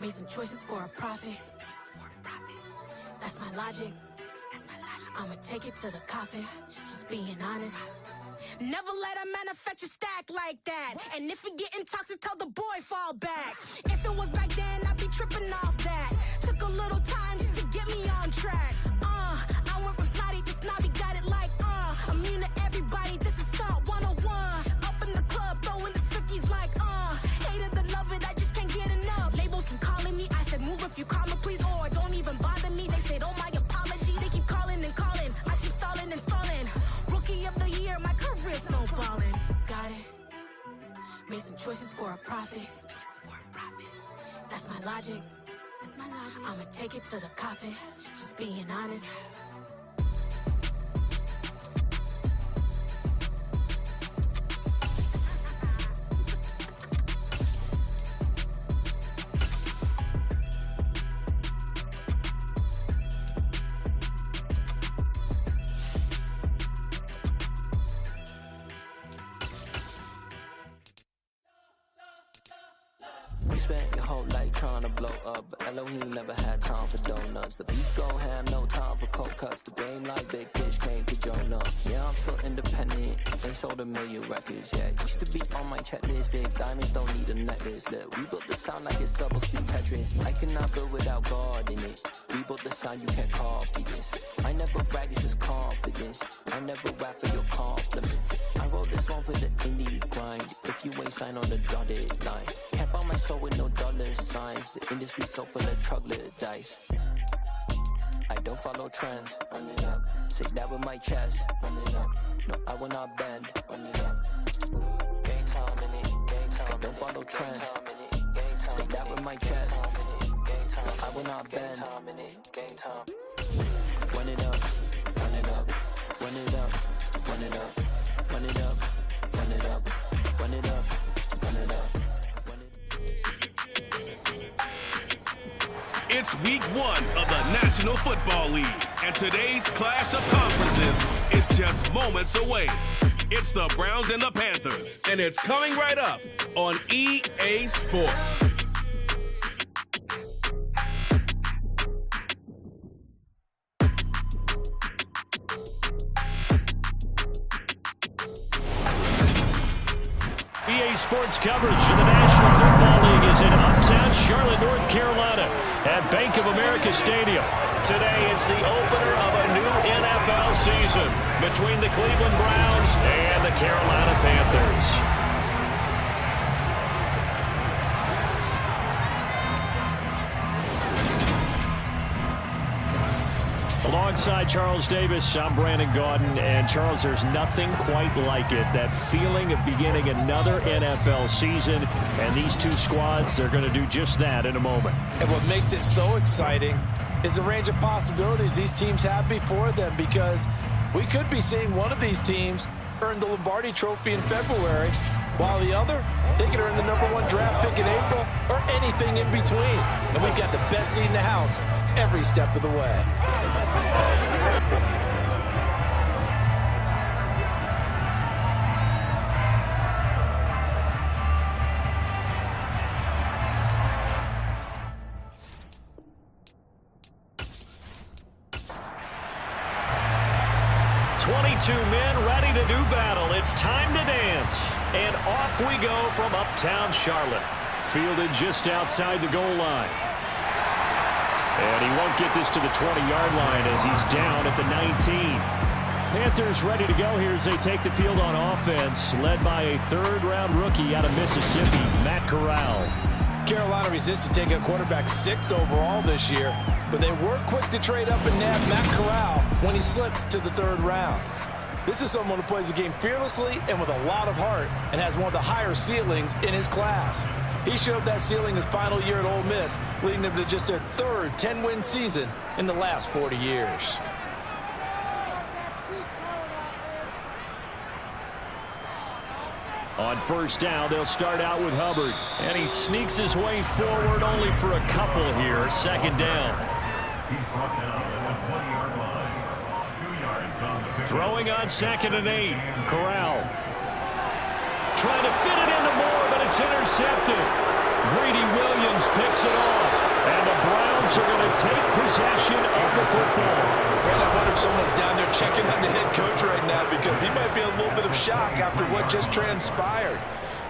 Made some choices for a profit. That's my logic. I'ma take it to the coffin. Just being honest. Never let a manufacture stack like that. And if it getting toxic, tell the boy fall back. If it was back then, I'd be tripping off that. Took a little time just to get me on track. I went from snotty to snobby, got it like immune to everybody, this is Stunt 101. Up in the club, throwing the 50s like hate it or love it, I just can't get enough. Labels keep calling me, I said move if you call me please, or don't even bother me. They said oh my apologies, they keep calling and calling, I keep stalling and stalling. Rookie of the year, my career snowballing. Got it. Made some choices for a profit. That's my logic. I'ma take it to the coffin. Just being honest. You spent your whole life trying to blow up, but Elohim never had time for donuts. The beat go ham, no time for cold cuts. The game like Big Fish came to Jonah. Yeah, I'm still independent. They sold 1 million records, yeah. Used to be on my checklist. Big diamonds don't need a necklace. Look, we built the sound like it's double speed Tetris. I cannot build without God in it. We built the sound, you can't copy this. I never brag, it's just confidence. I never rap for your compliments. I wrote this one for the indie grind. If you ain't signed on the dotted line, can't find my soul with no dollar signs. The industry so full of troglodytes. I don't follow trends. Run it up. Say that with my chest. Run it up. No, I will not bend. Run it up. Game time in it. Game time. I don't follow trends. Say that with my chest. No, I will not bend. Game time. Run it up. Run it up. Run it up. Run it up. Run it up. Run it up. Run it up. Run it up. It's week 1 of the National Football League, and today's clash of conferences is just moments away. It's the Browns and the Panthers, and it's coming right up on EA Sports. EA Sports coverage of the National Football League is in uptown Charlotte, North Carolina at Bank of America Stadium. Today, it's the opener of a new NFL season between the Cleveland Browns and the Carolina Panthers. Alongside Charles Davis, I'm Brandon Gaudin. And Charles, there's nothing quite like it. That feeling of beginning another NFL season. And these two squads, they're going to do just that in a moment. And what makes it so exciting is the range of possibilities these teams have before them, because we could be seeing one of these teams earn the Lombardi Trophy in February, while the other, they could earn the #1 draft pick in April or anything in between. And we've got the best seat in the house every step of the way. Two men ready to do battle. It's time to dance. And off we go from uptown Charlotte. Fielded just outside the goal line. And he won't get this to the 20-yard line as he's down at the 19. Panthers ready to go here as they take the field on offense, led by a third-round rookie out of Mississippi, Matt Corral. Carolina resisted taking a quarterback 6th overall this year, but they were quick to trade up and nab Matt Corral when he slipped to the 3rd round. This is someone who plays the game fearlessly and with a lot of heart and has one of the higher ceilings in his class. He showed that ceiling his final year at Ole Miss, leading them to just their 3rd 10-win season in the last 40 years. On first down, they'll start out with Hubbard. And he sneaks his way forward only for a couple here. 2nd down. Throwing on 2nd and 8. Corral trying to fit it into Moore, but it's intercepted. Greedy Williams picks it off. And the Browns are going to take possession of the football. Well, I wonder if someone's down there checking on the head coach right now because he might be in a little bit of shock after what just transpired.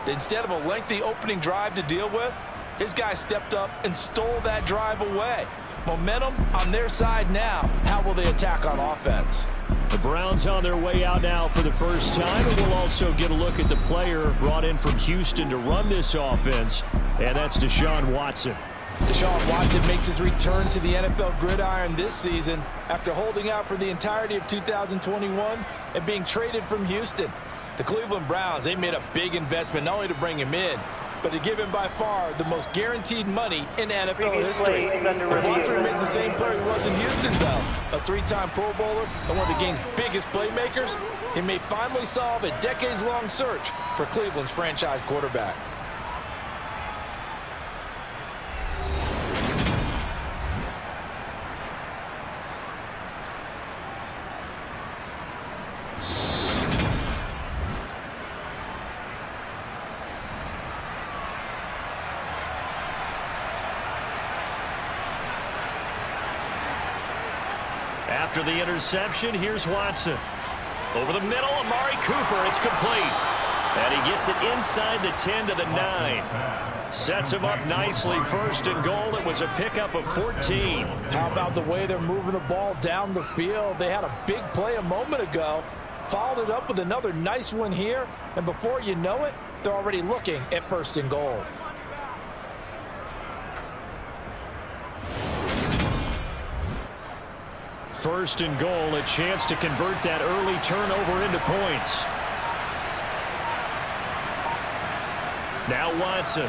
Instead of a lengthy opening drive to deal with, his guy stepped up and stole that drive away. Momentum on their side now. How will they attack on offense? The Browns on their way out now for the first time, and we'll also get a look at the player brought in from Houston to run this offense, and that's Deshaun Watson. Deshaun Watson makes his return to the NFL gridiron this season after holding out for the entirety of 2021 and being traded from Houston. The Cleveland Browns, they made a big investment not only to bring him in, but to give him by far the most guaranteed money in NFL history. If Watson remains the same player he was in Houston, though, a three-time Pro Bowler and one of the game's biggest playmakers, he may finally solve a decades-long search for Cleveland's franchise quarterback. After the interception, here's Watson. Over the middle, Amari Cooper. It's complete. And he gets it inside the 10 to the 9. Sets him up nicely. First and goal. It was a pickup of 14. How about the way they're moving the ball down the field? They had a big play a moment ago. Followed it up with another nice one here. And before you know it, they're already looking at first and goal. First and goal, a chance to convert that early turnover into points. Now Watson.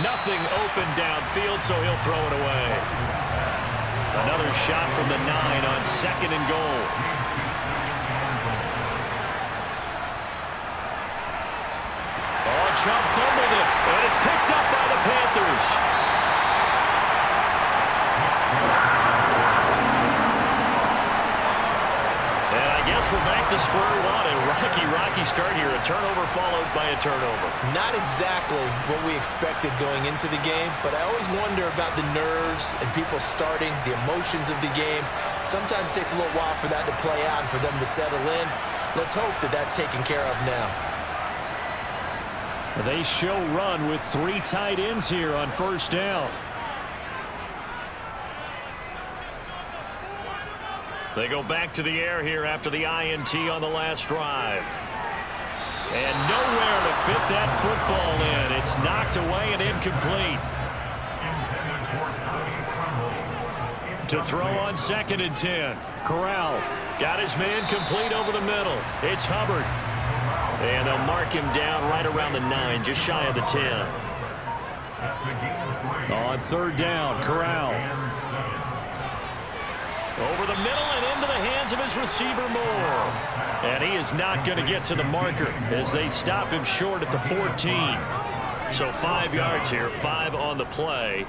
Nothing open downfield, so he'll throw it away. Another shot from the 9 on second and goal. Oh, Chubb fumbled it, and it's picked up by the Panthers. We're back to square one. A rocky start here. A turnover followed by a turnover. Not exactly what we expected going into the game, but I always wonder about the nerves and people starting, the emotions of the game. Sometimes it takes a little while for that to play out and for them to settle in. Let's hope that that's taken care of now. They show run with 3 tight ends here on first down. They go back to the air here after the INT on the last drive. And nowhere to fit that football in. It's knocked away and incomplete. To throw on second and 10. Corral got his man complete over the middle. It's Hubbard. And they'll mark him down right around the 9, just shy of the 10. On third down, Corral. Over the middle and into the hands of his receiver Moore. And he is not going to get to the marker as they stop him short at the 14. So 5 yards here, 5 on the play.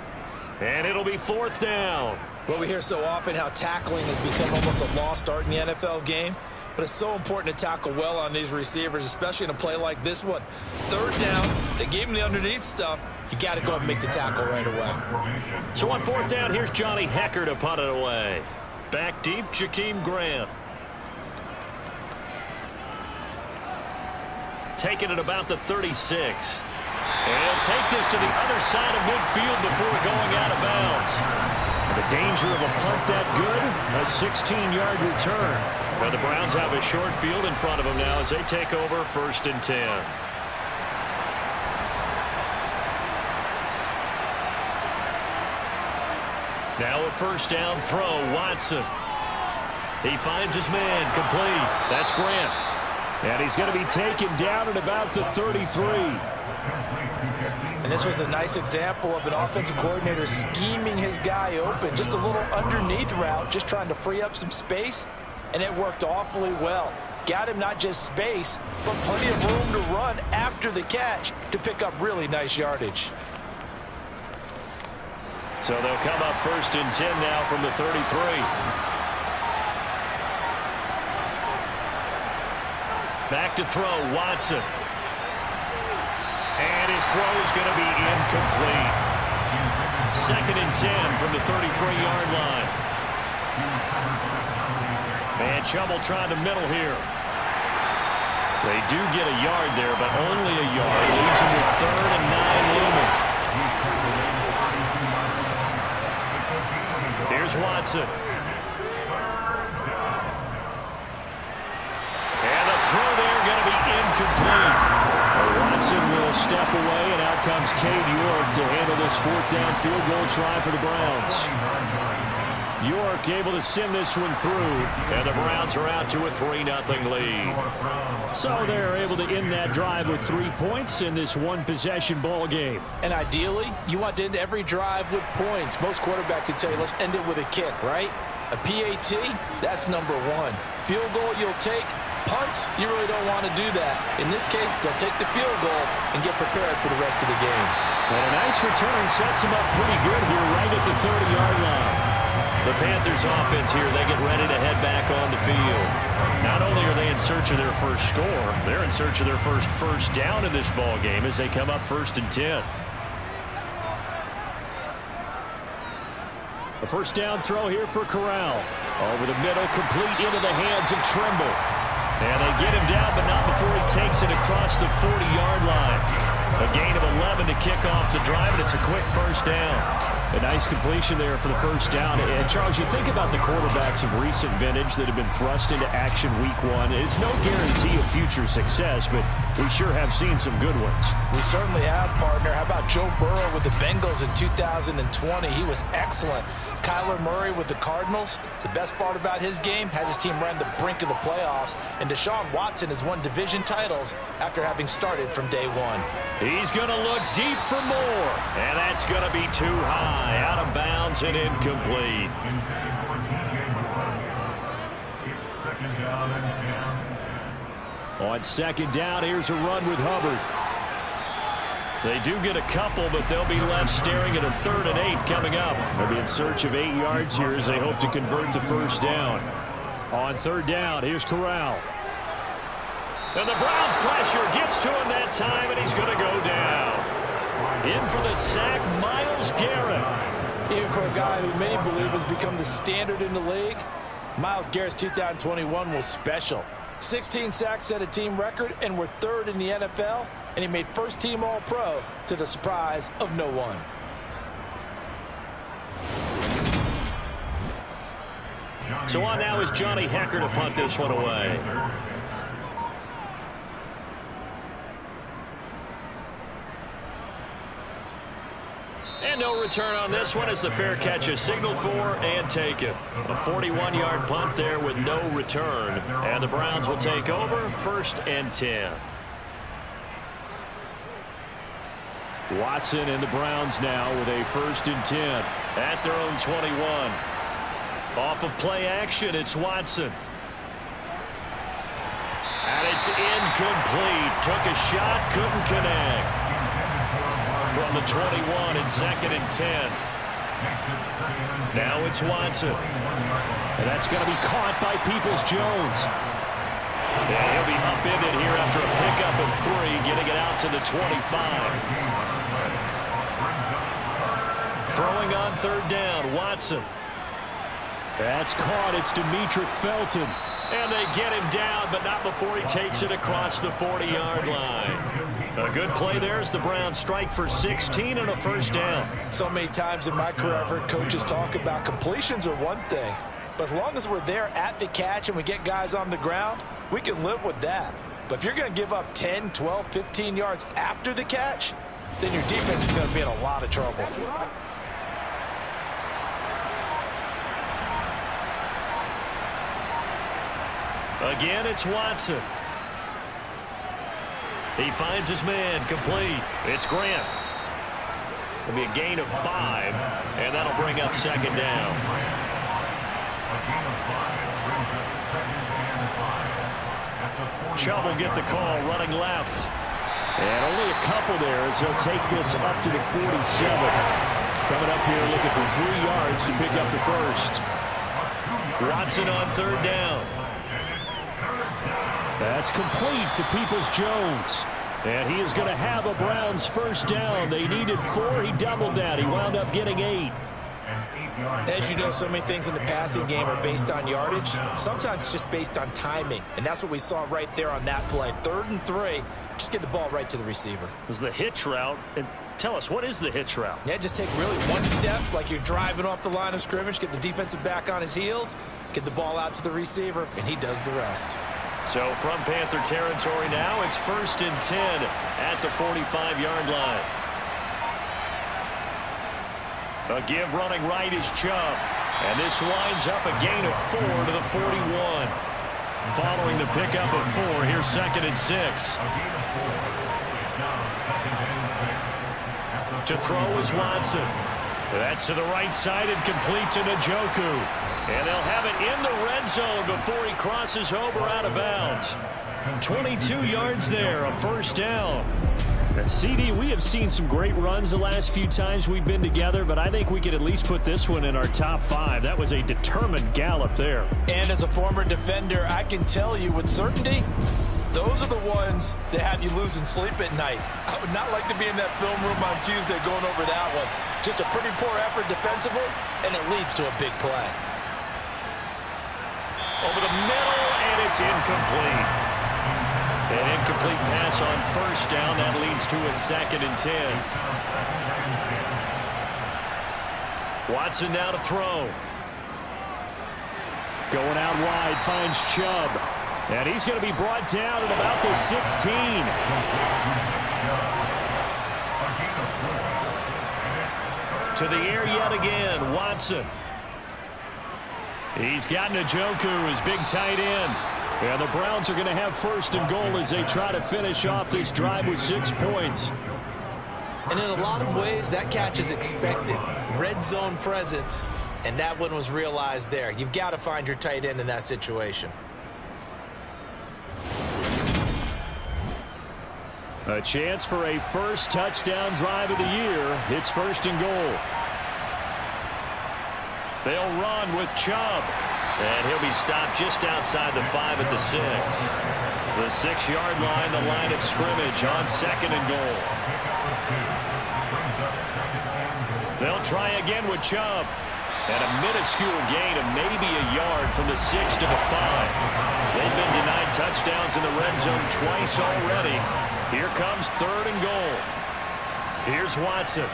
And it'll be fourth down. Well, we hear so often how tackling has become almost a lost art in the NFL game. But it's so important to tackle well on these receivers, especially in a play like this one. Third down, they gave him the underneath stuff. You got to go and make the tackle right away. So on fourth down, here's Johnny Hecker to punt it away. Back deep, Jakeem Grant. Taking it about the 36. And he'll take this to the other side of midfield before going out of bounds. The danger of a punt that good, a 16-yard return. But the Browns have a short field in front of them now as they take over first and 10. Now a first down throw, Watson. He finds his man, complete. That's Grant. And he's going to be taken down at about the 33. And this was a nice example of an offensive coordinator scheming his guy open. Just a little underneath route, just trying to free up some space. And it worked awfully well. Got him not just space, but plenty of room to run after the catch to pick up really nice yardage. So they'll come up first and 10 now from the 33. Back to throw, Watson. His throw is going to be incomplete. 2nd and 10 from the 33-yard line. And trouble trying the middle here. They do get a yard there, but only a yard. Leaves them with 3rd and 9 looming. Here's Watson. And the throw there going to be incomplete. Watson will step away, and out comes Cade York to handle this 4th down field goal try for the Browns. York able to send this one through, and the Browns are out to a 3-0 lead. So they're able to end that drive with 3 points in this one-possession ball game. And ideally, you want to end every drive with points. Most quarterbacks would tell you, let's end it with a kick, right? A PAT, that's number 1. Field goal you'll take. Punts, you really don't want to do that. In this case, they'll take the field goal and get prepared for the rest of the game. And a nice return sets them up pretty good here right at the 30-yard line. The Panthers offense here, they get ready to head back on the field. Not only are they in search of their first score, they're in search of their first down in this ball game as they come up 1st and 10. A 1st down throw here for Corral. Over the middle, complete into the hands of Trimble. And they get him down, but not before he takes it across the 40-yard line. A gain of 11 to kick off the drive, and it's a quick 1st down. A nice completion there for the 1st down. And, Charles, you think about the quarterbacks of recent vintage that have been thrust into action week 1. It's no guarantee of future success, but we sure have seen some good ones. We certainly have, partner. How about Joe Burrow with the Bengals in 2020? He was excellent. Kyler Murray with the Cardinals. The best part about his game has his team right on the brink of the playoffs. And Deshaun Watson has won division titles after having started from day 1. He's going to look deep for more. And that's going to be too high. Out of bounds and incomplete. On 2nd down, here's a run with Hubbard. They do get a couple, but they'll be left staring at a 3rd and 8 coming up. They'll be in search of 8 yards here as they hope to convert the 1st down. On 3rd down, here's Corral. And the Browns pressure gets to him that time, and he's going to go down. In for the sack, Myles Garrett. Even for a guy who many believe has become the standard in the league, Myles Garrett's 2021 was special. 16 sacks set a team record, and we're 3rd in the NFL, and he made 1st team All-Pro to the surprise of no one. So on now is Johnny Hecker to punt this one away. And no return on this one as the fair catch is signaled for and taken. A 41-yard punt there with no return. And the Browns will take over 1st and 10. Watson and the Browns now with a 1st and 10 at their own 21. Off of play action, it's Watson. And it's incomplete. Took a shot, couldn't connect. From the 21, it's 2nd and 10. Now it's Watson. And that's going to be caught by Peoples-Jones. Yeah, he'll be upended here after a pickup of 3, getting it out to the 25. Throwing on 3rd down, Watson. That's caught. It's Demetric Felton. And they get him down, but not before he takes it across the 40-yard line. A good play there as the Browns strike for 16 and a 1st down. So many times in my career I've heard coaches talk about completions are one thing, but as long as we're there at the catch and we get guys on the ground, we can live with that. But if you're going to give up 10, 12, 15 yards after the catch, then your defense is going to be in a lot of trouble. Again, it's Watson. He finds his man, complete. It's Grant. It'll be a gain of 5, and that'll bring up 2nd down. Chubb will get the call, running left. And only a couple there as he'll take this up to the 47. Coming up here looking for 3 yards to pick up the 1st. Watson on 3rd down. That's complete to Peoples-Jones. And he is going to have a Browns first down. They needed 4. He doubled that. He wound up getting 8. As you know, so many things in the passing game are based on yardage. Sometimes it's just based on timing. And that's what we saw right there on that play. 3rd and 3. Just get the ball right to the receiver. It was the hitch route. And tell us, what is the hitch route? Yeah, just take really one step like you're driving off the line of scrimmage, get the defensive back on his heels, get the ball out to the receiver, and he does the rest. So from Panther territory now, it's 1st and 10 at the 45-yard line. A give running right is Chubb. And this winds up a gain of 4 to the 41. Following the pickup of 4, here's 2nd and 6. To throw is Watson. That's to the right side and complete to Njoku. And they'll have it in the red zone before he crosses over out of bounds. 22 yards there, a first down. And CD, we have seen some great runs the last few times we've been together, but I think we could at least put this one in our top 5. That was a determined gallop there. And as a former defender, I can tell you with certainty, those are the ones that have you losing sleep at night. I would not like to be in that film room on Tuesday going over that one. Just a pretty poor effort defensively, and it leads to a big play. Over the middle, and it's incomplete. An incomplete pass on first down. That leads to a 2nd and 10. Watson now to throw. Going out wide, finds Chubb. And he's going to be brought down at about the 16. To the air yet again, Watson. He's got Njoku, his big tight end. And the Browns are going to have 1st and goal as they try to finish off this drive with 6 points. And in a lot of ways, that catch is expected. Red zone presence, and that one was realized there. You've got to find your tight end in that situation. A chance for a first touchdown drive of the year. It's 1st and goal. They'll run with Chubb. And he'll be stopped just outside the 5 at the 6. The 6-yard line, the line of scrimmage on 2nd and goal. They'll try again with Chubb. And a minuscule gain of maybe a yard from the 6 to the 5. They've been denied touchdowns in the red zone twice already. Here comes 3rd and goal. Here's Watson.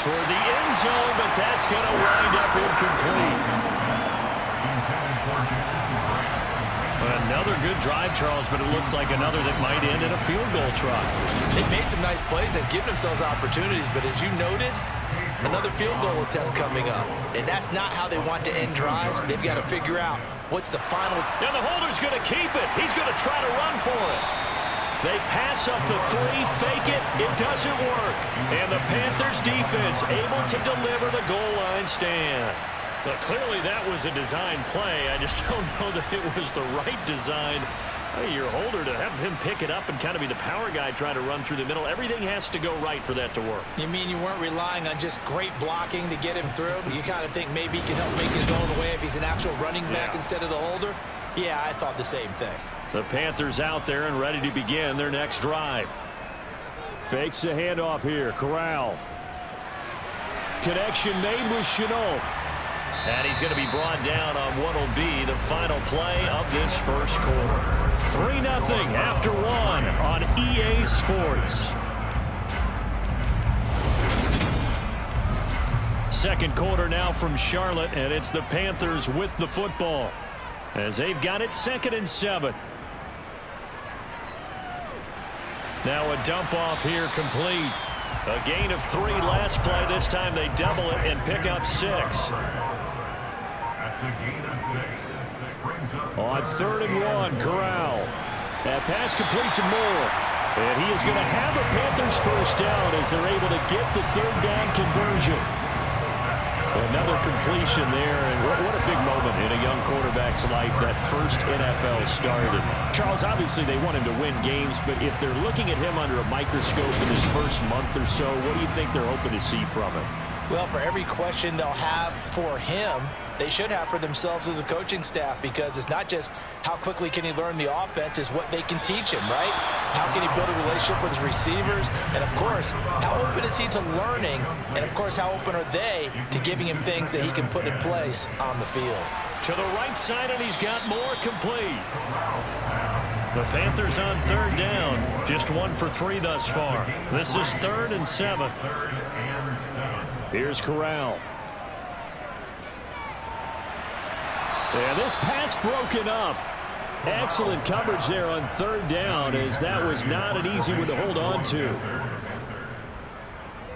Toward the end zone, but that's going to wind up incomplete. Another good drive, Charles, but it looks like another that might end in a field goal try. They've made some nice plays. They've given themselves opportunities, but as you noted, another field goal attempt coming up. And that's not how they want to end drives. They've got to figure out what's the final. And the holder's going to keep it. He's going to try to run for it. They pass up the 3, fake it. It doesn't work. And the Panthers defense able to deliver the goal line stand. But clearly that was a design play. I just don't know that it was the right design. Your holder to have him pick it up and kind of be the power guy trying to run through the middle. Everything has to go right for that to work. You mean you weren't relying on just great blocking to get him through? You kind of think maybe he can help make his own way if he's an actual running back instead of the holder? Yeah, I thought the same thing. The Panthers out there and ready to begin their next drive. Fakes the handoff here. Corral. Connection made with Chenault. And he's going to be brought down on what will be the final play of this first quarter. 3-0 after 1 on EA Sports. Second quarter now from Charlotte, and it's the Panthers with the football as they've got it 2nd and 7. Now a dump off here complete. A gain of 3 last play. This time they double it and pick up 6. On 3rd and 1, Corral. That pass complete to Moore. And he is going to have a Panthers first down as they're able to get the 3rd down conversion. Another completion there, and what a big moment in a young quarterback's life, that first NFL start. And Charles, obviously they want him to win games, but if they're looking at him under a microscope in his first month or so, what do you think they're hoping to see from him? Well, for every question they'll have for him, they should have for themselves as a coaching staff, because it's not just how quickly can he learn the offense, it's what they can teach him, right? How can he build a relationship with his receivers? And, of course, how open is he to learning? And, of course, how open are they to giving him things that he can put in place on the field? To the right side, and he's got more complete. The Panthers on third down. Just 1 for 3 thus far. This is 3rd and 7. Here's Corral. And this pass broken up. Excellent coverage there on third down, as that was not an easy one to hold on to.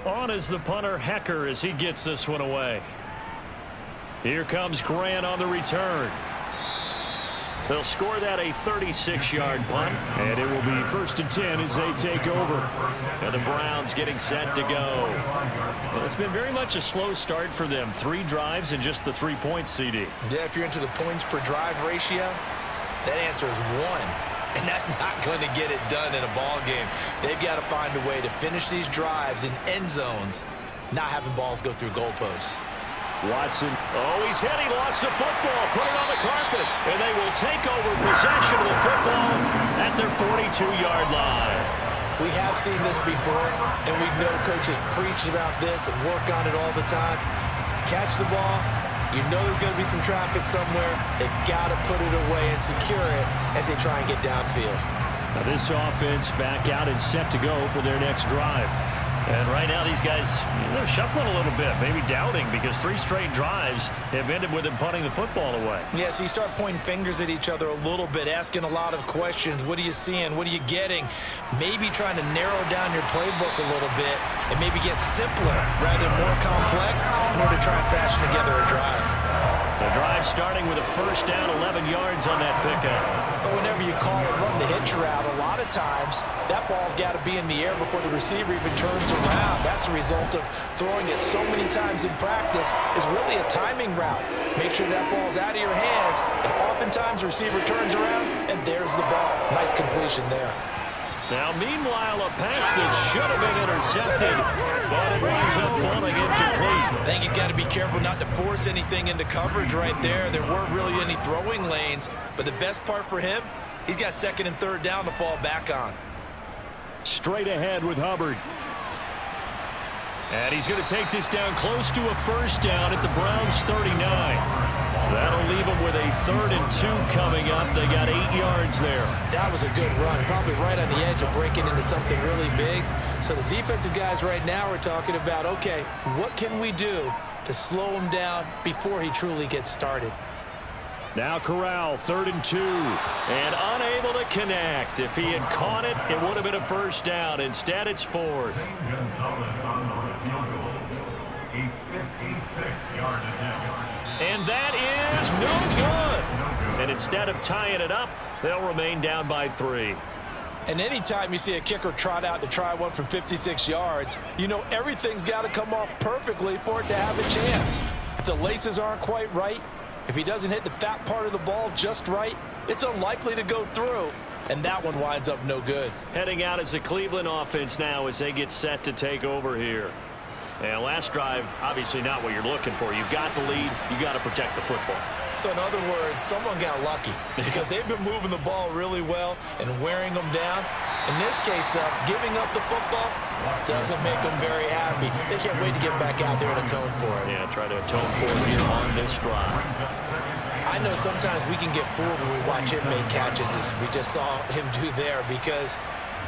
On is the punter, Hecker, as he gets this one away. Here comes Grant on the return. They'll score that a 36-yard punt, and it will be 1st and 10 as they take over. And the Browns getting set to go. Well, it's been very much a slow start for them. 3 drives and just the 3 points, CD. Yeah, if you're into the points per drive ratio, that answer is 1. And that's not going to get it done in a ball game. They've got to find a way to finish these drives in end zones, not having balls go through goalposts. Watson. Oh, he's hit. He lost the football. Put it on the carpet. And they will take over possession of the football at their 42-yard line. We have seen this before, and we know coaches preach about this and work on it all the time. Catch the ball. You know there's going to be some traffic somewhere. They've got to put it away and secure it as they try and get downfield. Now this offense back out and set to go for their next drive. And right now these guys, they're shuffling a little bit, maybe doubting, because 3 straight drives have ended with them punting the football away. Yeah, so you start pointing fingers at each other a little bit, asking a lot of questions. What are you seeing? What are you getting? Maybe trying to narrow down your playbook a little bit and maybe get simpler rather than more complex in order to try and fashion together a drive. The drive starting with a 1st down, 11 yards on that pickup. But whenever you call it run the hitch route, a lot of times that ball's got to be in the air before the receiver even turns around. That's the result of throwing it so many times in practice. Is really a timing route. Make sure that ball's out of your hands, and oftentimes the receiver turns around, and there's the ball. Nice completion there. Now, meanwhile, a pass that should have been intercepted, but it winds up falling incomplete. I think he's got to be careful not to force anything into coverage right there. There weren't really any throwing lanes, but the best part for him, he's got 2nd and 3rd down to fall back on. Straight ahead with Hubbard. And he's going to take this down close to a 1st down at the Browns' 39. That'll leave them with a 3rd and 2 coming up. They got 8 yards there. That was a good run, probably right on the edge of breaking into something really big. So the defensive guys right now are talking about, okay, what can we do to slow him down before he truly gets started? Now Corral, 3rd and 2, and unable to connect. If he had caught it, it would have been a 1st down. Instead, it's 4th. And that is no good. And instead of tying it up, they'll remain down by 3. And anytime you see a kicker trot out to try one from 56 yards, you know everything's got to come off perfectly for it to have a chance. If the laces aren't quite right, if he doesn't hit the fat part of the ball just right, it's unlikely to go through. And that one winds up no good. Heading out as the Cleveland offense now as they get set to take over here. And last drive, obviously not what you're looking for. You've got the lead. You got to protect the football. So in other words, someone got lucky because they've been moving the ball really well and wearing them down. In this case, though, giving up the football doesn't make them very happy. They can't wait to get back out there and atone for it. Yeah, try to atone for it here on this drive. I know sometimes we can get fooled when we watch him make catches, as we just saw him do there, because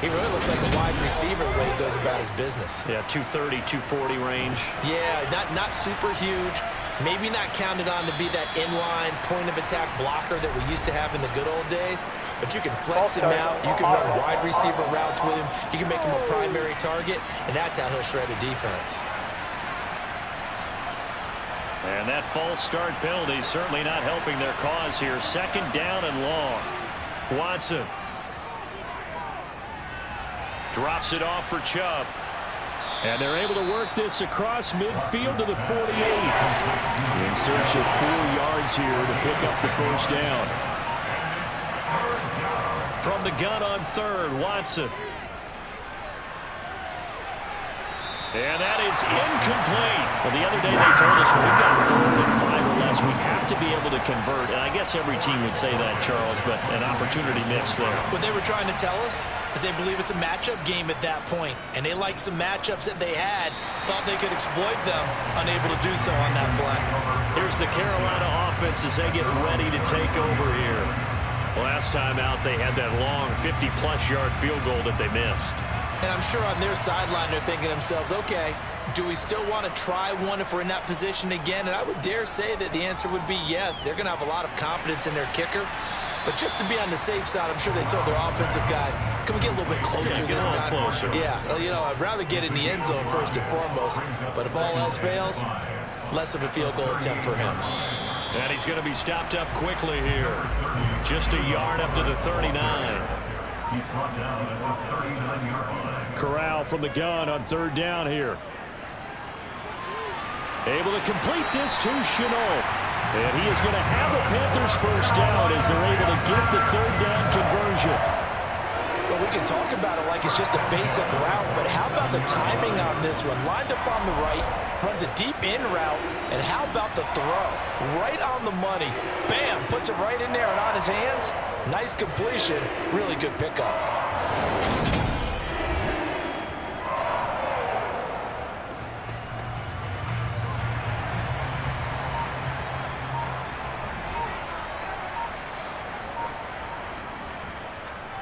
he really looks like a wide receiver the way he goes about his business. Yeah, 230, 240 range. Yeah, not super huge. Maybe not counted on to be that inline point-of-attack blocker that we used to have in the good old days. But you can flex him out. You can run wide receiver routes with him. You can make him a primary target, and that's how he'll shred a defense. And that false start penalty certainly not helping their cause here. 2nd down and long. Watson drops it off for Chubb. And they're able to work this across midfield to the 48. In search of 4 yards here to pick up the 1st down. From the gun on 3rd, Watson. And that is incomplete. Well, the other day they told us when we've got 4 and 5 or less, we have to be able to convert. And I guess every team would say that, Charles, but an opportunity missed there. What they were trying to tell us is they believe it's a matchup game at that point. And they liked some matchups that they had, thought they could exploit them, unable to do so on that play. Here's the Carolina offense as they get ready to take over here. Last time out, they had that long 50-plus yard field goal that they missed. And I'm sure on their sideline they're thinking to themselves, okay, do we still want to try one if we're in that position again? And I would dare say that the answer would be yes. They're going to have a lot of confidence in their kicker. But just to be on the safe side, I'm sure they told their offensive guys, can we get a little bit closer this time? Closer. Yeah, well, you know, I'd rather get in the end zone first and foremost. But if all else fails, less of a field goal attempt for him. And he's going to be stopped up quickly here. Just a yard up to the 39. Corral from the gun on 3rd down here. Able to complete this to Shenault. And he is going to have the Panthers first down as they're able to get the 3rd down conversion. Well, we can talk about it like it's just a basic route, but how about the timing on this one? Lined up on the right, runs a deep in route, and how about the throw? Right on the money. Bam, puts it right in there and on his hands. Nice completion, really good pickup.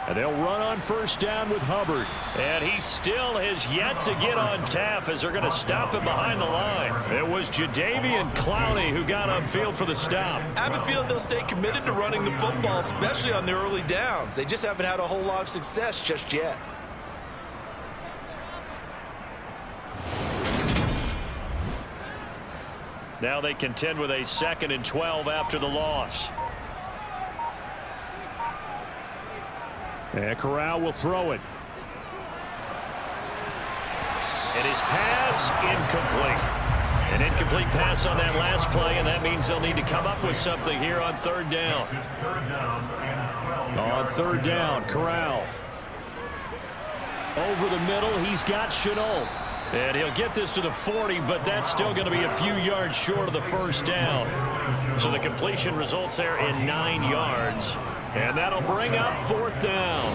And they'll run on 1st down with Hubbard. And he still has yet to get on Taff as they're going to stop him behind the line. It was Jadeveon Clowney who got upfield for the stop. I have a feeling they'll stay committed to running the football, especially on their early downs. They just haven't had a whole lot of success just yet. Now they contend with a 2nd and 12 after the loss. And Corral will throw it. And his pass incomplete. An incomplete pass on that last play, and that means they'll need to come up with something here on 3rd down. On 3rd down, Corral. Over the middle, he's got Shenault. And he'll get this to the 40, but that's still going to be a few yards short of the 1st down. So the completion results there in 9 yards. And that'll bring up 4th down.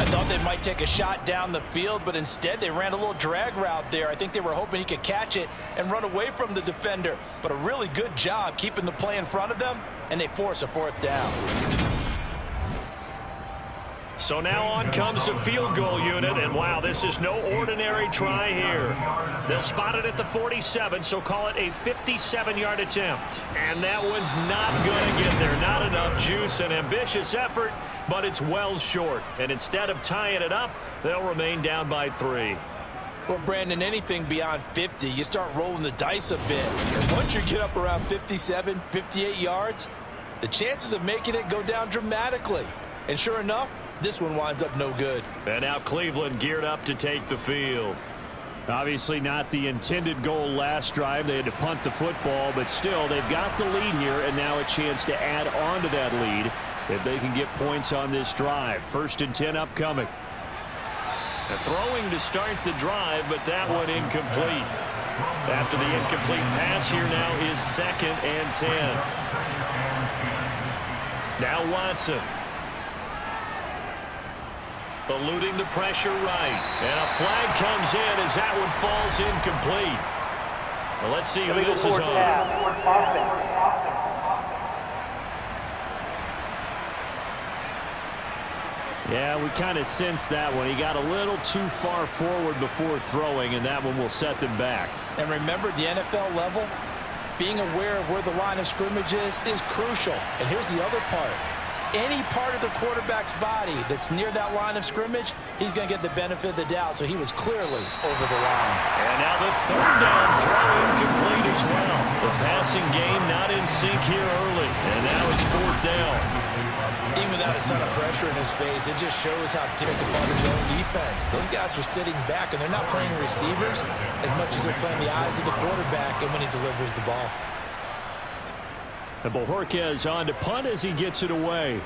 I thought they might take a shot down the field, but instead they ran a little drag route there. I think they were hoping he could catch it and run away from the defender. But a really good job keeping the play in front of them, and they force a 4th down. So now on comes the field goal unit, and wow, this is no ordinary try here. They'll spot it at the 47, so call it a 57-yard attempt. And that one's not going to get there. Not enough juice, an ambitious effort, but it's well short. And instead of tying it up, they'll remain down by 3. Well, Brandon, anything beyond 50, you start rolling the dice a bit. And once you get up around 57, 58 yards, the chances of making it go down dramatically. And sure enough, this one winds up no good. And now Cleveland geared up to take the field. Obviously not the intended goal last drive. They had to punt the football, but still they've got the lead here, and now a chance to add on to that lead if they can get points on this drive. 1st and 10 upcoming. A throwing to start the drive, but that one incomplete. After the incomplete pass, here now is 2nd and 10. Now Watson. Eluding the pressure right. And a flag comes in as that one falls incomplete. Well, let's see who this is on. Yeah, we kind of sensed that one. He got a little too far forward before throwing, and that one will set them back. And remember, the NFL level, being aware of where the line of scrimmage is crucial. And here's the other part. Any part of the quarterback's body that's near that line of scrimmage, he's going to get the benefit of the doubt. So he was clearly over the line. And now the 3rd down throw incomplete as well. The passing game not in sync here early. And now it's 4th down. Even without a ton of pressure in his face, it just shows how difficult about his own defense. Those guys are sitting back, and they're not playing receivers as much as they're playing the eyes of the quarterback and when he delivers the ball. And Bojorquez on to punt as he gets it away.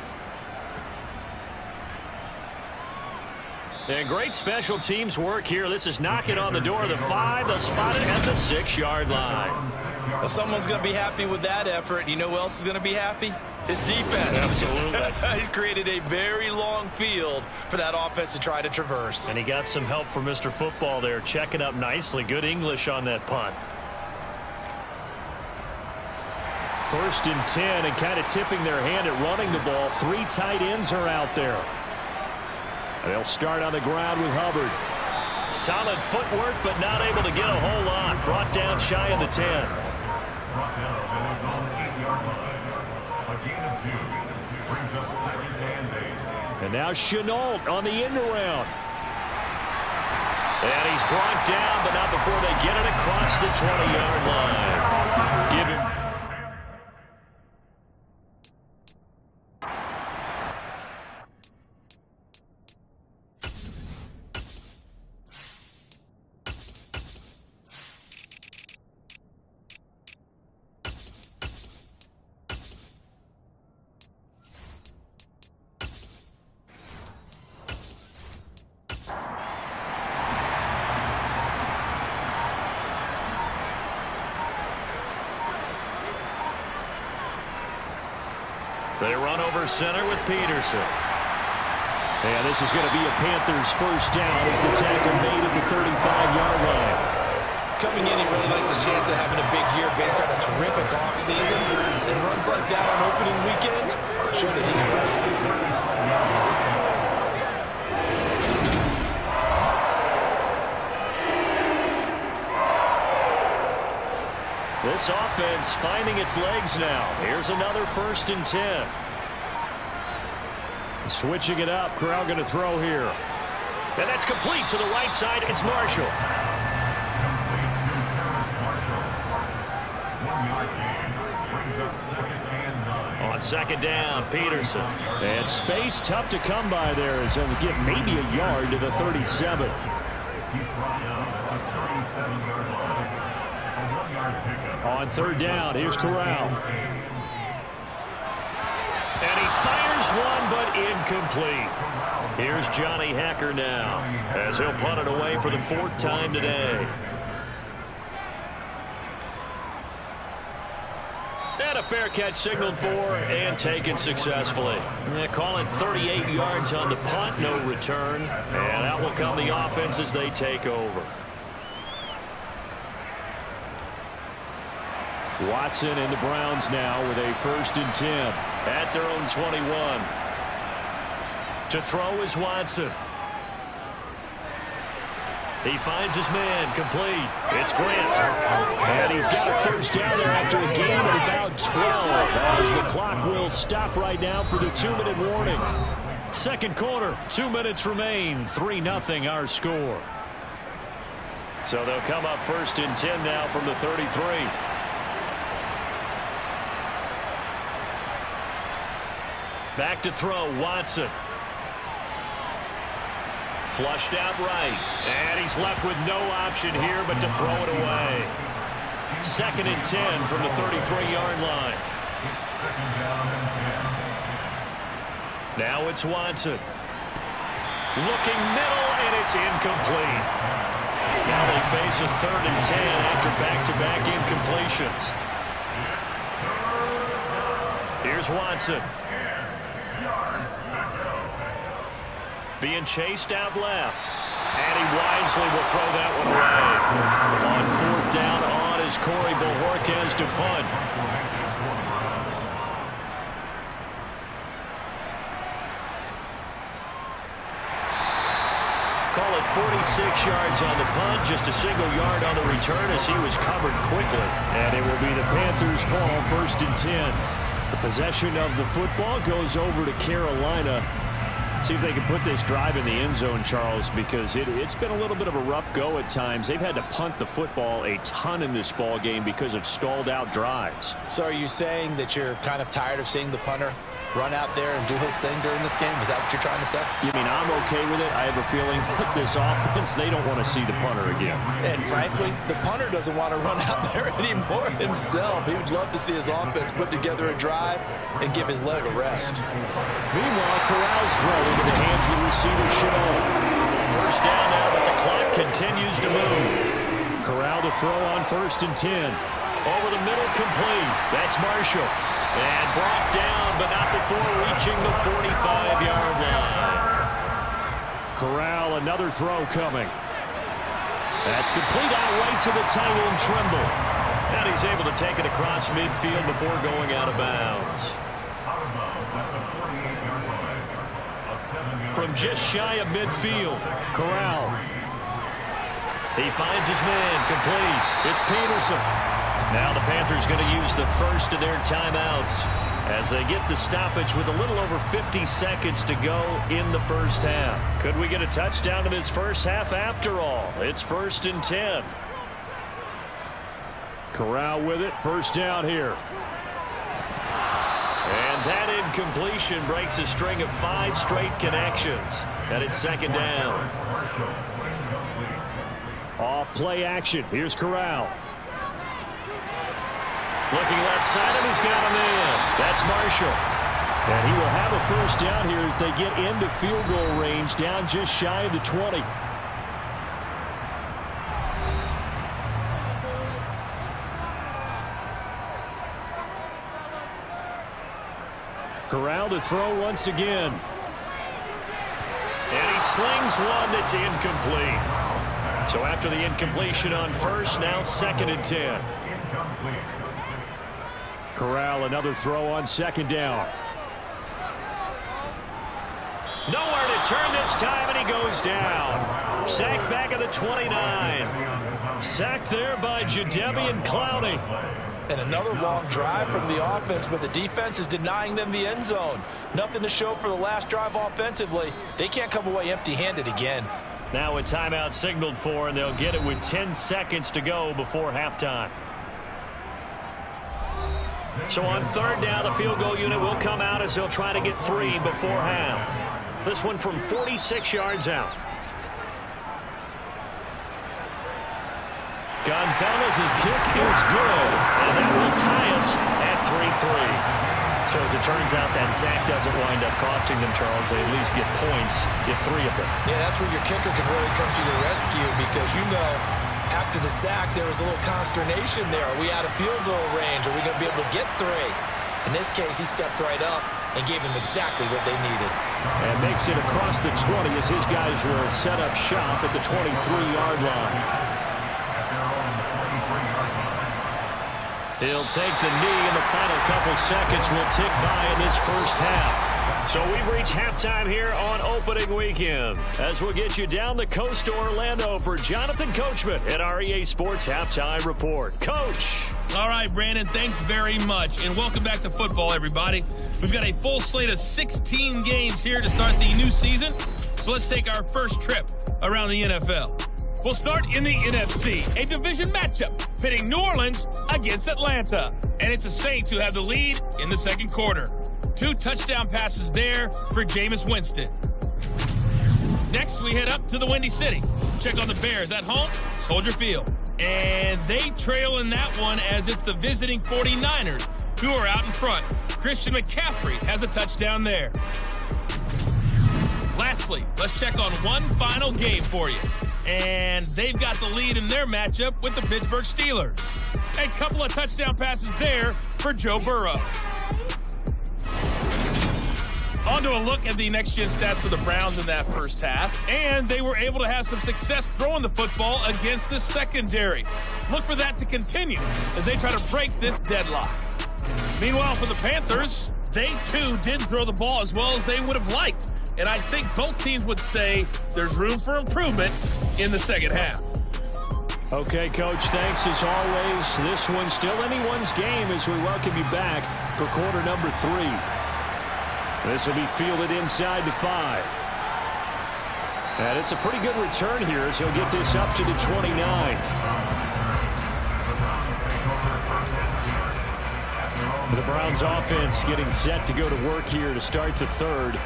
And great special teams work here. This is knocking on the door of the 5. They'll spot it at the 6-yard line. Well, someone's going to be happy with that effort. You know who else is going to be happy? His defense. Absolutely. He's created a very long field for that offense to try to traverse. And he got some help from Mr. Football there, checking up nicely. Good English on that punt. 1st and 10, and kind of tipping their hand at running the ball. 3 tight ends are out there. They'll start on the ground with Hubbard. Solid footwork, but not able to get a whole lot. Brought down shy of the 10. And now Chenault on the end around. And he's brought down, but not before they get it across the 20-yard line. Give him. They run over center with Peterson. And this is going to be a Panthers first down as the tackle made at the 35-yard line. Coming in, he really likes his chance of having a big year based on a terrific offseason. And runs like that on opening weekend show that he's ready. This offense finding its legs now. Here's another 1st and 10. Switching it up. Corral going to throw here. And that's complete to the right side. It's Marshall. On 2nd down, Peterson. And space tough to come by there as he'll get maybe a yard to the 37. On 3rd down, here's Corral. And he fires one, but incomplete. Here's Johnny Hacker now, as he'll punt it away for the 4th time today. And a fair catch signaled for and taken successfully. They call it 38 yards on the punt, no return. And out will come the offense as they take over. Watson and the Browns now with a 1st and 10 at their own 21. To throw is Watson. He finds his man, complete. It's Grant. And he's got a 1st down there after a gain of about 12 as the clock will stop right now for the 2-minute warning. 2nd quarter, 2 minutes remain, 3-0 our score. So they'll come up 1st and 10 now from the 33. Back to throw, Watson. Flushed out right. And he's left with no option here but to throw it away. 2nd and 10 from the 33-yard line. Now it's Watson. Looking middle, and it's incomplete. Now they face a 3rd and 10 after back-to-back incompletions. Here's Watson. Being chased out left. And he wisely will throw that one away. On 4th down on is Corey Bojorquez to punt. Call it 46 yards on the punt, just a single yard on the return as he was covered quickly. And it will be the Panthers' ball, 1st and 10. The possession of the football goes over to Carolina. See if they can put this drive in the end zone, Charles, because it's been a little bit of a rough go at times. They've had to punt the football a ton in this ball game because of stalled out drives. So are you saying that you're kind of tired of seeing the punter run out there and do his thing during this game? Is that what you're trying to say? You mean I'm okay with it? I have a feeling that this offense, they don't want to see the punter again. And frankly, the punter doesn't want to run out there anymore himself. He would love to see his offense put together a drive and give his leg a rest. Meanwhile, Corral's throw into the hands of the receiver, Chenault. First down now, but the clock continues to move. Corral to throw on 1st and 10. Over the middle, complete. That's Marshall. And brought down, but not before reaching the 45-yard line. Corral, another throw coming. That's complete out right to the tight end, Trimble. And he's able to take it across midfield before going out of bounds. From just shy of midfield, Corral. He finds his man, complete. It's Peterson. Now the Panthers going to use the first of their timeouts as they get the stoppage with a little over 50 seconds to go in the first half. Could we get a touchdown in this first half after all? It's 1st and 10. Corral with it, first down here. And that incompletion breaks a string of 5 straight connections. And it's 2nd down. Off play action. Here's Corral. Looking left side, and he's got him in. That's Marshall. And he will have a first down here as they get into field goal range, down just shy of the 20. Corral to throw once again. And he slings one that's incomplete. So after the incompletion on first, now 2nd and 10. Corral, another throw on 2nd down. Nowhere to turn this time, and he goes down. Sacked back at the 29. Sacked there by Jadeveon Clowney. And another long drive from the offense, but the defense is denying them the end zone. Nothing to show for the last drive offensively. They can't come away empty-handed again. Now a timeout signaled for, and they'll get it with 10 seconds to go before halftime. So on 3rd down, the field goal unit will come out as they'll try to get 3 before half. This one from 46 yards out. Gonzalez's kick is good, and that will tie us at 3-3. So as it turns out, that sack doesn't wind up costing them, Charles. They at least get points, get 3 of them. Yeah, that's where your kicker can really come to your rescue, because you know after the sack there was a little consternation there. Are we out of field goal range? Are we going to be able to get 3? In this case, he stepped right up and gave them exactly what they needed. And makes it across the 20 as his guys will set up shop at the 23-yard line. He'll take the knee, and the final couple seconds will tick by in this first half. So we've reached halftime here on opening weekend, as we'll get you down the coast to Orlando for Jonathan Coachman at our EA Sports Halftime Report. Coach. All right, Brandon, thanks very much, and welcome back to football, everybody. We've got a full slate of 16 games here to start the new season, so let's take our first trip around the NFL. We'll start in the NFC, a division matchup pitting New Orleans against Atlanta. And it's the Saints who have the lead in the second quarter. 2 touchdown passes there for Jameis Winston. Next, we head up to the Windy City. Check on the Bears at home, Soldier Field. And they trail in that one as it's the visiting 49ers who are out in front. Christian McCaffrey has a touchdown there. Lastly, let's check on one final game for you. And they've got the lead in their matchup with the Pittsburgh Steelers. A couple of touchdown passes there for Joe Burrow. On to a look at the next-gen stats for the Browns in that first half. And they were able to have some success throwing the football against the secondary. Look for that to continue as they try to break this deadlock. Meanwhile, for the Panthers, they too didn't throw the ball as well as they would have liked. And I think both teams would say there's room for improvement in the second half. Okay, Coach, thanks as always. This one's still anyone's game as we welcome you back for quarter number 3. This will be fielded inside the 5. And it's a pretty good return here as he'll get this up to the 29. The Browns offense getting set to go to work here to start the 3rd.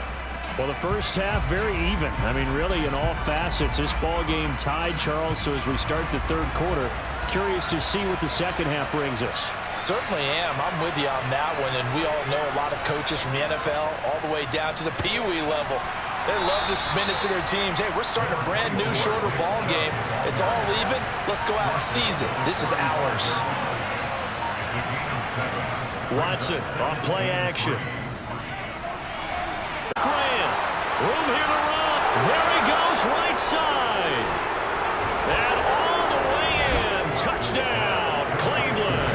Well, the first half, very even. I mean, really, in all facets, this ball game tied, Charles. So as we start the 3rd quarter, curious to see what the second half brings us. Certainly am. I'm with you on that one. And we all know a lot of coaches from the NFL all the way down to the Pee Wee level. They love to spin it to their teams. Hey, we're starting a brand new, shorter ball game. It's all even. Let's go out and seize it. This is ours. Watson off play action. Grant, room here to run. There he goes, right side. And all the way in. Touchdown, Cleveland.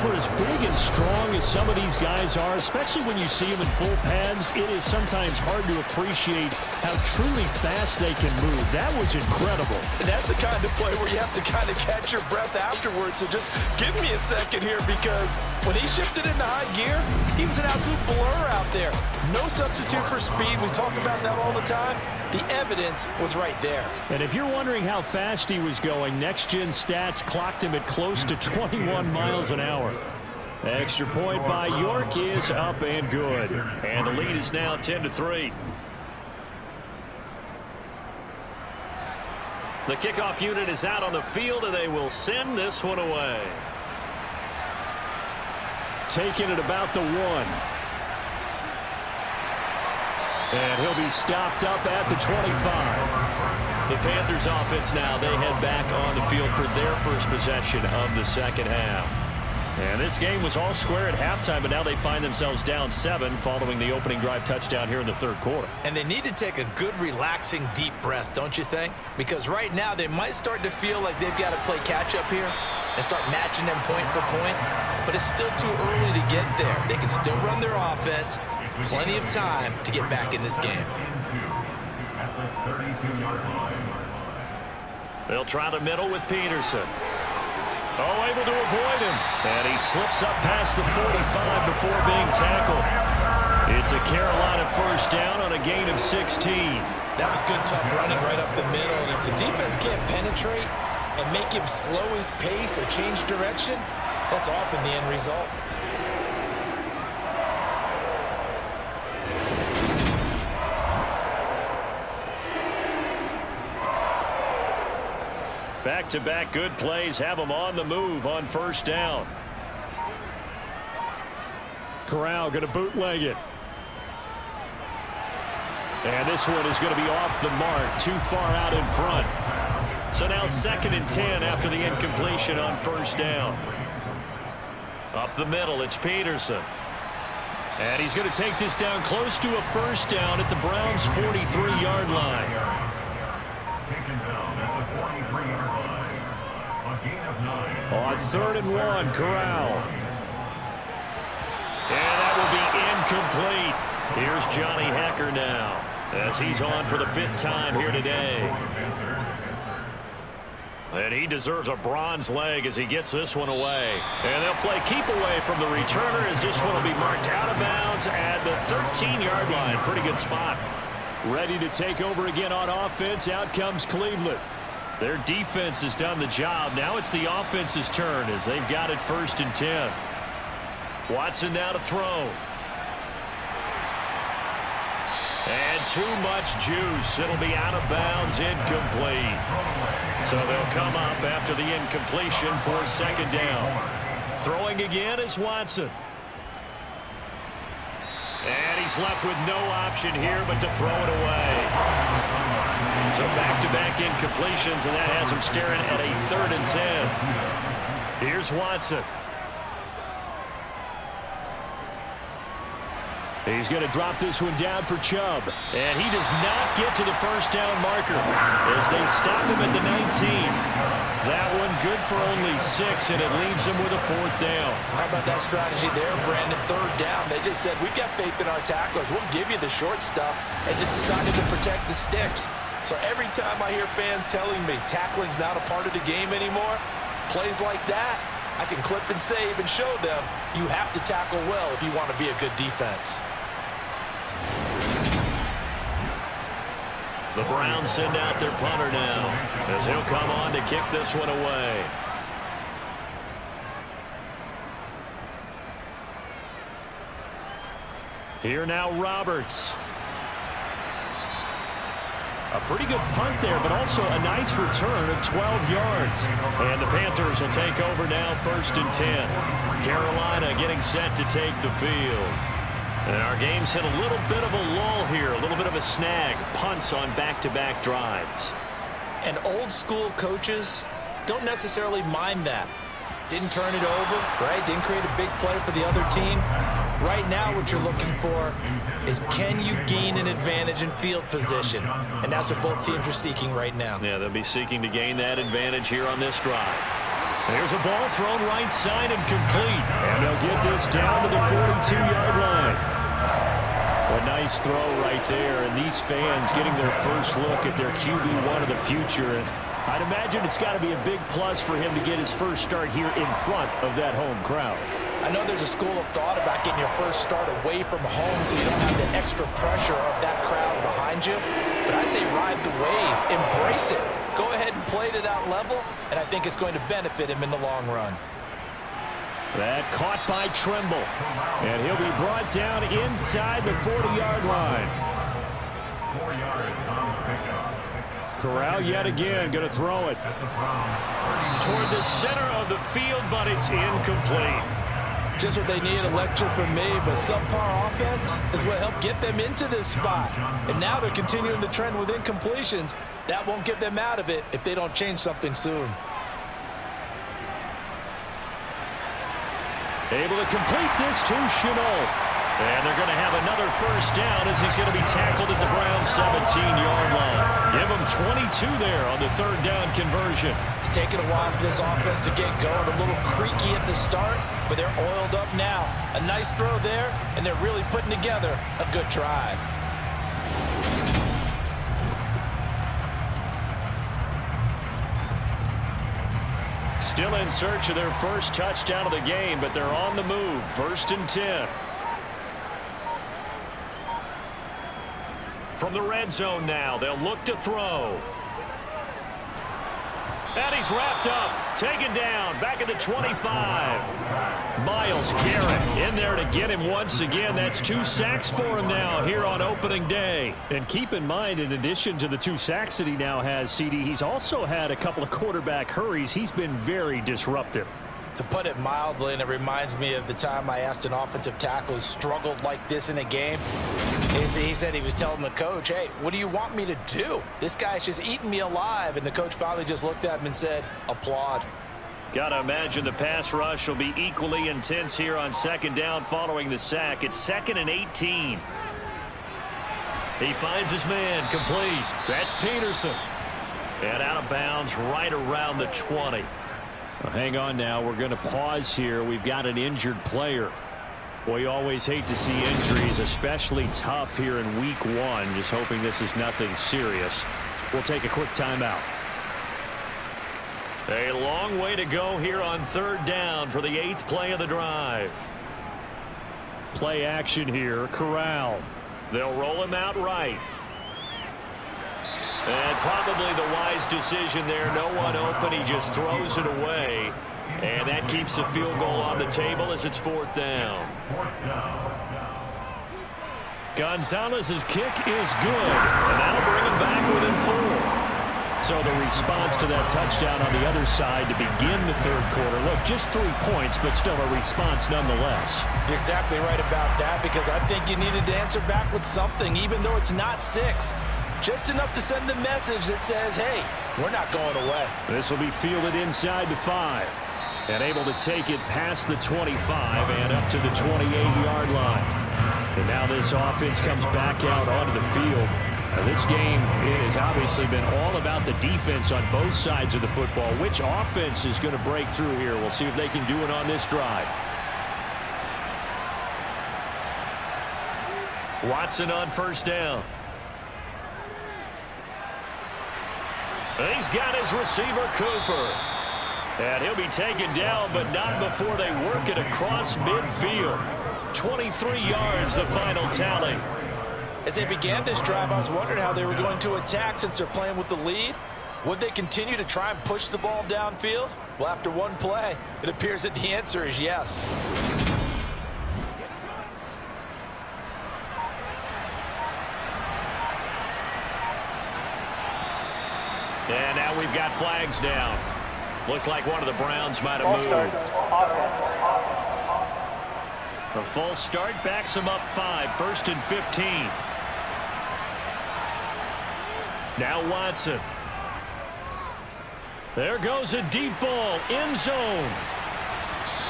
For as big and strong as some of these guys are, especially when you see them in full pads, it is sometimes hard to appreciate how truly fast they can move. That was incredible. And that's the kind of play where you have to kind of catch your breath afterwards. So just give me a second here, because when he shifted into high gear, he was an absolute blur out there. No substitute for speed. We talk about that all the time. The evidence was right there. And if you're wondering how fast he was going, next-gen stats clocked him at close to 21 miles an hour. Extra point by York is up and good. And the lead is now 10-3. The kickoff unit is out on the field, and they will send this one away. Taking it about the 1. And he'll be stopped up at the 25. The Panthers offense now, they head back on the field for their first possession of the second half. And this game was all square at halftime, but now they find themselves down 7 following the opening drive touchdown here in the third quarter. And they need to take a good, relaxing, deep breath, don't you think? Because right now they might start to feel like they've got to play catch-up here and start matching them point for point. But it's still too early to get there. They can still run their offense. Plenty of time to get back in this game. They'll try the middle with Peterson. Oh, able to avoid him. And he slips up past the 45 before being tackled. It's a Carolina first down on a gain of 16. That was good, tough running right up the middle. And if the defense can't penetrate and make him slow his pace or change direction, that's often the end result. Back-to-back good plays have them on the move on first down. Corral going to bootleg it. And this one is going to be off the mark, too far out in front. So now 2nd and 10 after the incompletion on first down. Up the middle, it's Peterson. And he's going to take this down close to a first down at the Browns' 43-yard line. On 3rd and 1, Corral. And that will be incomplete. Here's Johnny Hecker now, as he's on for the 5th time here today. And he deserves a bronze leg as he gets this one away. And they'll play keep away from the returner as this one will be marked out of bounds at the 13-yard line. Pretty good spot. Ready to take over again on offense. Out comes Cleveland. Their defense has done the job. Now it's the offense's turn as they've got it 1st and 10. Watson now to throw. And too much juice. It'll be out of bounds, incomplete. So they'll come up after the incompletion for 2nd down. Throwing again is Watson. And he's left with no option here but to throw it away. So back-to-back incompletions, and that has him staring at a 3rd and 10. Here's Watson. He's going to drop this one down for Chubb. And he does not get to the first down marker as they stop him at the 19. That one good for only 6, and it leaves him with a 4th down. How about that strategy there, Brandon? 3rd down. They just said, we've got faith in our tacklers. We'll give you the short stuff, and just decided to protect the sticks. So every time I hear fans telling me tackling's not a part of the game anymore, plays like that, I can clip and save and show them you have to tackle well if you want to be a good defense. The Browns send out their punter now as he'll come on to kick this one away. Here now Roberts. A pretty good punt there, but also a nice return of 12 yards. And the Panthers will take over now 1st and 10. Carolina getting set to take the field. And our game's hit a little bit of a lull here, a little bit of a snag. Punts on back-to-back drives. And old school coaches don't necessarily mind that. Didn't turn it over, right? Didn't create a big play for the other team. Right now what you're looking for is, can you gain an advantage in field position? And that's what both teams are seeking right now. Yeah, they'll be seeking to gain that advantage here on this drive. There's a ball thrown right side and complete. And they'll get this down to the 42-yard line. A nice throw right there, and these fans getting their first look at their QB1 of the future. And I'd imagine it's got to be a big plus for him to get his first start here in front of that home crowd. I know there's a school of thought about getting your first start away from home so you don't have the extra pressure of that crowd behind you. But I say ride the wave, embrace it. Go ahead and play to that level, and I think it's going to benefit him in the long run. That caught by Trimble. And he'll be brought down inside the 40-yard line. 4 yards on the pickup. Corral yet again going to throw it toward the center of the field, but it's incomplete. Just what they need, a lecture from me, but subpar offense is what helped get them into this spot. And now they're continuing the trend with incompletions. That won't get them out of it if they don't change something soon. Able to complete this to Chenault. And they're going to have another first down as he's going to be tackled at the Browns' 17-yard line. Give him 22 there on the third down conversion. It's taken a while for this offense to get going. A little creaky at the start, but they're oiled up now. A nice throw there, and they're really putting together a good drive. Still in search of their first touchdown of the game, but they're on the move. 1st and 10. From the red zone now, they'll look to throw. And he's wrapped up, taken down, back at the 25. Myles Garrett in there to get him once again. That's 2 sacks for him now here on opening day. And keep in mind, in addition to the 2 sacks that he now has, CD, he's also had a couple of quarterback hurries. He's been very disruptive. To put it mildly, and it reminds me of the time I asked an offensive tackle who struggled like this in a game. He said he was telling the coach, hey, what do you want me to do? This guy's just eating me alive. And the coach finally just looked at him and said, applaud. Got to imagine the pass rush will be equally intense here on 2nd down following the sack. It's 2nd and 18. He finds his man, complete. That's Peterson. And out of bounds right around the 20. Well, hang on now. We're going to pause here. We've got an injured player. Well, you always hate to see injuries, especially tough here in week 1. Just hoping this is nothing serious. We'll take a quick timeout. A long way to go here on 3rd down for the 8th play of the drive. Play action here. Corral. They'll roll him out right. And probably the wise decision there. No one open. He just throws it away. And that keeps the field goal on the table as it's 4th down. Gonzalez's kick is good. And that'll bring him back within 4. So the response to that touchdown on the other side to begin the 3rd quarter. Look, just 3 points, but still a response nonetheless. You're exactly right about that, because I think you needed to answer back with something, even though it's not 6. Just enough to send the message that says, hey, we're not going away. This will be fielded inside the 5. And able to take it past the 25 and up to the 28-yard line. And now this offense comes back out onto the field. Now this game has obviously been all about the defense on both sides of the football. Which offense is going to break through here? We'll see if they can do it on this drive. Watson on 1st down. He's got his receiver, Cooper. And he'll be taken down, but not before they work it across midfield. 23 yards, the final tally. As they began this drive, I was wondering how they were going to attack since they're playing with the lead. Would they continue to try and push the ball downfield? Well, after one play, it appears that the answer is yes. And now we've got flags down. Looked like one of the Browns might have moved. A false start backs him up 5, 1st and 15. Now Watson. There goes a deep ball, end zone.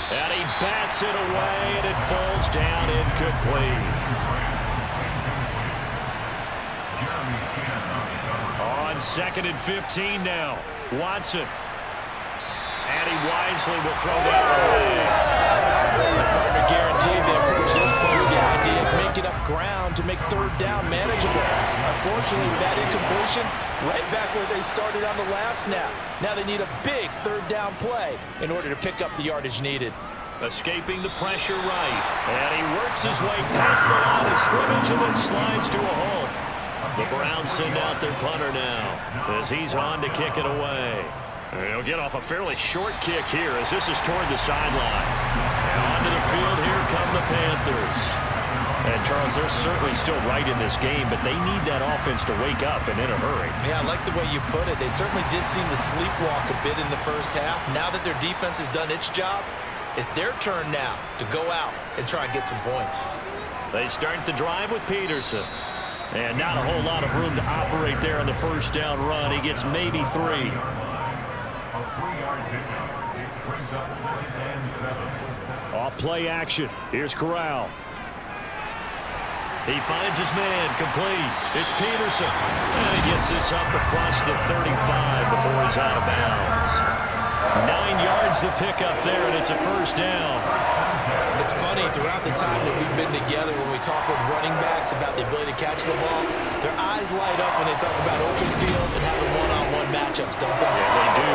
And he bats it away, and it falls down incomplete. On 2nd and 15 now, Watson. And he wisely will throw that away. The partner guaranteed they approach this play with the idea of making up ground to make 3rd down manageable. Unfortunately, with that incompletion, right back where they started on the last snap. Now they need a big 3rd down play in order to pick up the yardage needed. Escaping the pressure right. And he works his way past the line of scrimmage and then slides to a halt. The Browns send out their punter now as he's on to kick it away. And he'll get off a fairly short kick here as this is toward the sideline. And onto the field, here come the Panthers. And, Charles, they're certainly still right in this game, but they need that offense to wake up and in a hurry. Yeah, I like the way you put it. They certainly did seem to sleepwalk a bit in the first half. Now that their defense has done its job, it's their turn now to go out and try and get some points. They start the drive with Peterson. And not a whole lot of room to operate there on the first down run. He gets maybe 3. Off play action. Here's Corral. He finds his man, complete. It's Peterson. And he gets this up across the 35 before he's out of bounds. 9 yards to pick up there, and it's a first down. It's funny, throughout the time that we've been together, when we talk with running backs about the ability to catch the ball, their eyes light up when they talk about open field and having one-on-one matchups, don't they? Yeah, they do.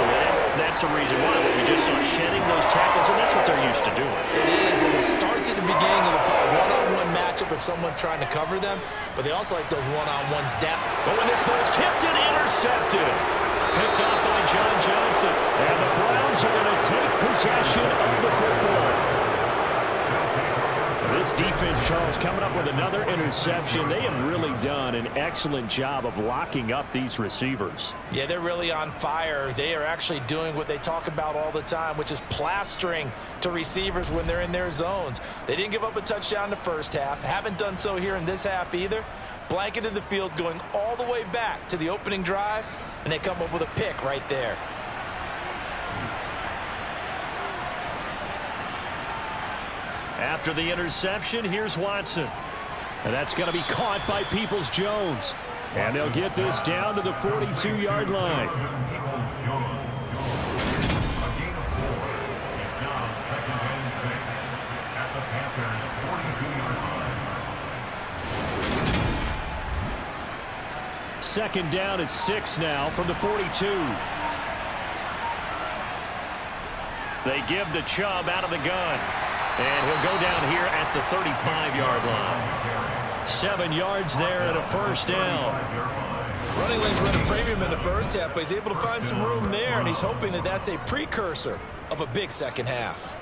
And that's the reason why we just saw shedding those tackles, and that's what they're used to doing. It is, and it starts at the beginning of the play. One-on-one matchup if someone's trying to cover them, but they also like those one-on-ones down. But when this ball's tipped and intercepted, picked off by John Johnson, and the Browns are going to take possession of the football. This defense, Charles, coming up with another interception. They have really done an excellent job of locking up these receivers. Yeah, they're really on fire. They are actually doing what they talk about all the time, which is plastering to receivers when they're in their zones. They didn't give up a touchdown in the first half. Haven't done so here in this half either. Blanketed the field going all the way back to the opening drive, and they come up with a pick right there. After the interception, here's Watson. And that's going to be caught by Peoples-Jones. And they'll get this down to the 42-yard line. Second down at 6 now from the 42. They give the Chubb out of the gun. And he'll go down here at the 35-yard line. 7 yards there and a first down. Running lanes run a premium in the first half, but he's able to find some room there, and he's hoping that that's a precursor of a big second half.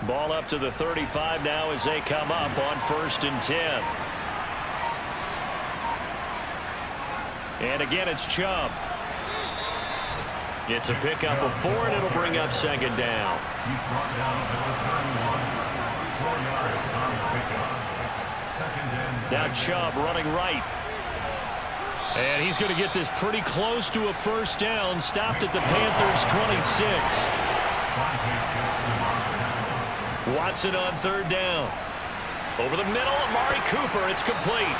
Ball up to the 35 now as they come up on 1st and 10. And again, it's Chubb. It's a pickup of 4, and it'll bring up 2nd down. Now Chubb running right. And he's going to get this pretty close to a first down. Stopped at the Panthers' 26. Watson on 3rd down. Over the middle, Amari Cooper. It's complete.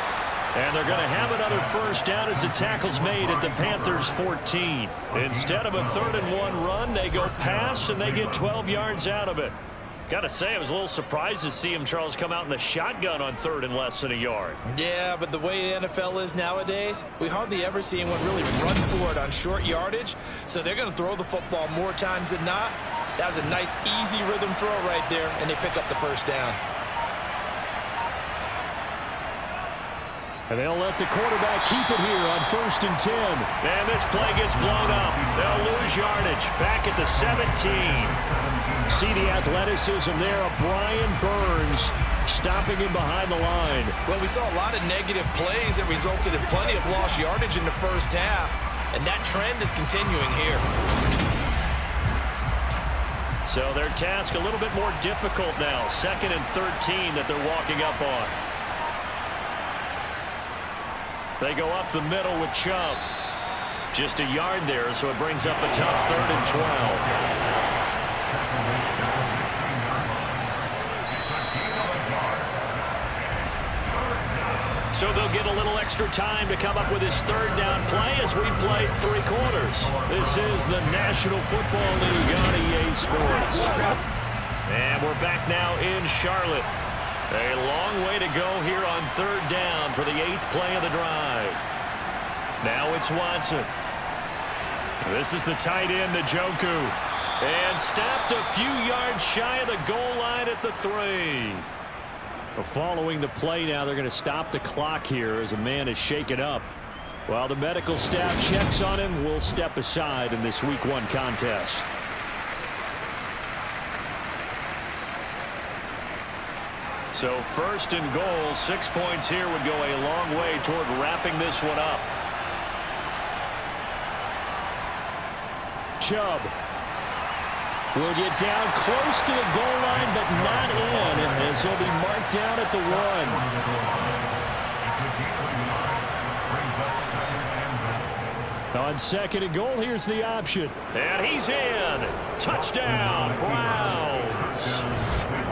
And they're going to have another first down as the tackle's made at the Panthers' 14. Instead of a 3rd and 1 run, they go pass, and they get 12 yards out of it. Got to say, I was a little surprised to see him, Charles, come out in the shotgun on 3rd and less than a yard. Yeah, but the way the NFL is nowadays, we hardly ever see anyone really run for it on short yardage. So they're going to throw the football more times than not. That was a nice, easy rhythm throw right there, and they pick up the first down. And they'll let the quarterback keep it here on 1st and 10. And this play gets blown up. They'll lose yardage. Back at the 17. See the athleticism there of Brian Burns stopping him behind the line. Well, we saw a lot of negative plays that resulted in plenty of lost yardage in the first half. And that trend is continuing here. So their task a little bit more difficult now. 2nd and 13 that they're walking up on. They go up the middle with Chubb. Just a yard there, so it brings up a tough 3rd and 12. So they'll get a little extra time to come up with his 3rd down play as we played 3 quarters. This is the National Football League on EA Sports. And we're back now in Charlotte. A long way to go here on 3rd down for the 8th play of the drive. Now it's Watson. This is the tight end, Njoku. And stopped a few yards shy of the goal line at the 3. Following the play now, they're going to stop the clock here as a man is shaken up. While the medical staff checks on him, we'll step aside in this Week 1 contest. So 1st and goal, 6 points here would go a long way toward wrapping this one up. Chubb will get down close to the goal line, but not in, as he'll be marked down at the 1. On 2nd and goal, here's the option. And he's in. Touchdown, Browns.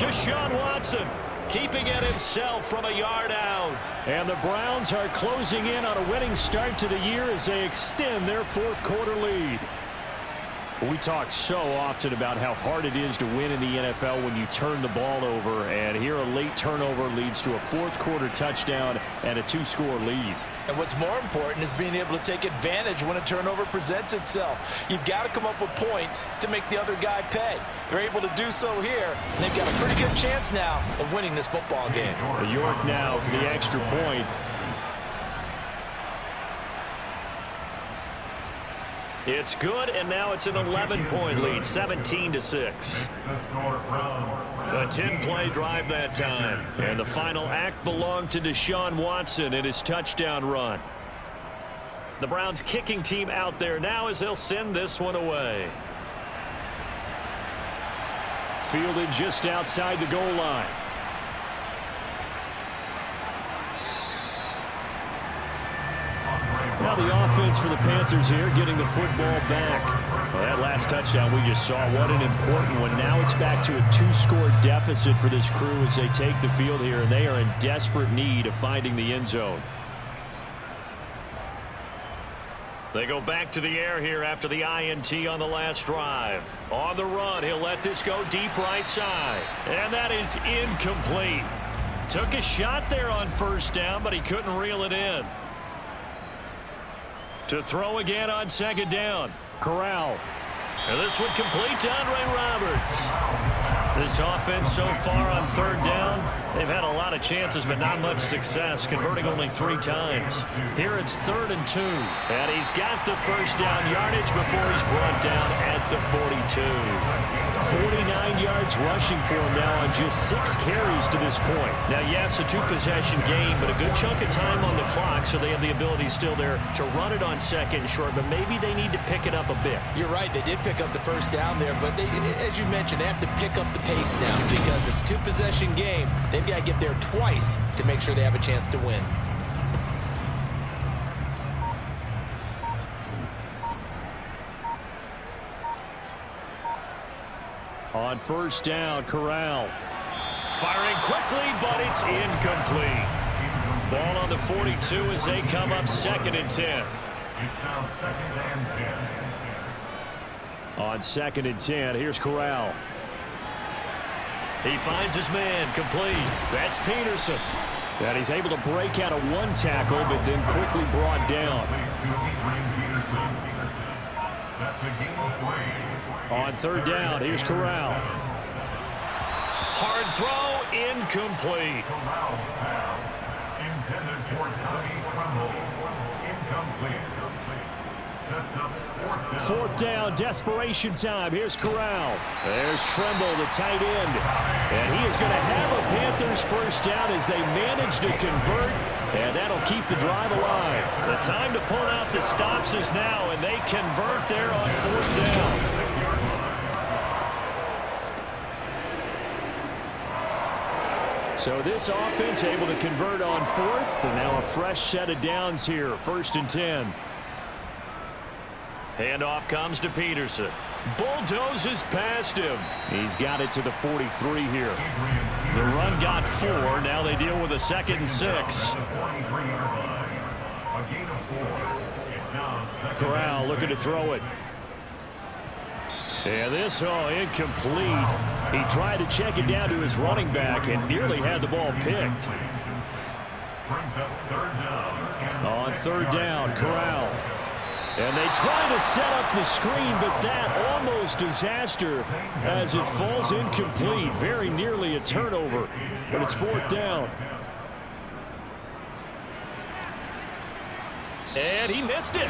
Deshaun Watson keeping it himself from a yard out. And the Browns are closing in on a winning start to the year as they extend their 4th quarter lead. We talk so often about how hard it is to win in the NFL when you turn the ball over, and here a late turnover leads to a 4th quarter touchdown and a 2-score lead. And what's more important is being able to take advantage when a turnover presents itself. You've got to come up with points to make the other guy pay. They're able to do so here, and they've got a pretty good chance now of winning this football game. York now for the extra point. It's good, and now it's an 11-point lead, 17-6. A 10-play drive that time. And the final act belonged to Deshaun Watson in his touchdown run. The Browns kicking team out there now as they'll send this one away. Fielded just outside the goal line. Now the offense for the Panthers here, getting the football back. Well, that last touchdown we just saw, what an important one. Now it's back to a 2-score deficit for this crew as they take the field here, and they are in desperate need of finding the end zone. They go back to the air here after the INT on the last drive. On the run, he'll let this go deep right side. And that is incomplete. Took a shot there on 1st down, but he couldn't reel it in. To throw again on 2nd down. Corral. And this one complete to Andre Roberts. This offense so far on 3rd down, they've had a lot of chances but not much success, converting only 3 times. Here it's 3rd and 2. And he's got the 1st down yardage before he's brought down at the 42. 49 yards rushing for him now on just 6 carries to this point. Now, yes, a 2-possession game, but a good chunk of time on the clock, so they have the ability still there to run it on 2nd and short, but maybe they need to pick it up a bit. You're right. They did pick up the 1st down there, but they, as you mentioned, they have to pick up the pace now because it's a 2-possession game. They've got to get there twice to make sure they have a chance to win. On 1st down, Corral. Firing quickly, but it's incomplete. Ball on the 42 as they come up 2nd and 10. It's now 2nd and 10. On 2nd and 10, here's Corral. He finds his man, complete. That's Peterson. And he's able to break out of 1 tackle, but then quickly brought down. That's a game of play. On 3rd down, here's Corral. Hard throw, incomplete. Intended for Tommy Tremble. Incomplete. Sets up Fourth down, desperation time. Here's Corral. There's Tremble, the tight end. And he is going to have a Panthers first down as they manage to convert. And that'll keep the drive alive. The time to pull out the stops is now, and they convert there on fourth down. So this offense able to convert on fourth. And now a fresh set of downs here. 1st and 10. Handoff comes to Peterson. Bulldozes past him. He's got it to the 43 here. The run got 4. Now they deal with a 2nd and 6. Corral looking to throw it. And this, incomplete. He tried to check it down to his running back and nearly had the ball picked. On 3rd down, Corral. And they try to set up the screen, but that almost disaster as it falls incomplete. Very nearly a turnover, but it's 4th down. And he missed it.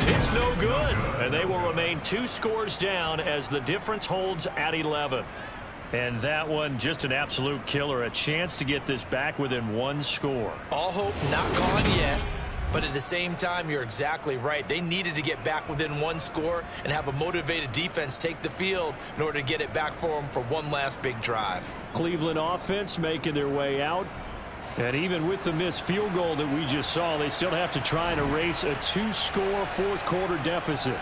It's no good. And they will remain 2 scores down as the difference holds at 11. And that one, just an absolute killer. A chance to get this back within 1 score. All hope not gone yet. But at the same time, you're exactly right. They needed to get back within 1 score and have a motivated defense take the field in order to get it back for them for one last big drive. Cleveland offense making their way out. And even with the missed field goal that we just saw, they still have to try and erase a 2-score 4th quarter deficit.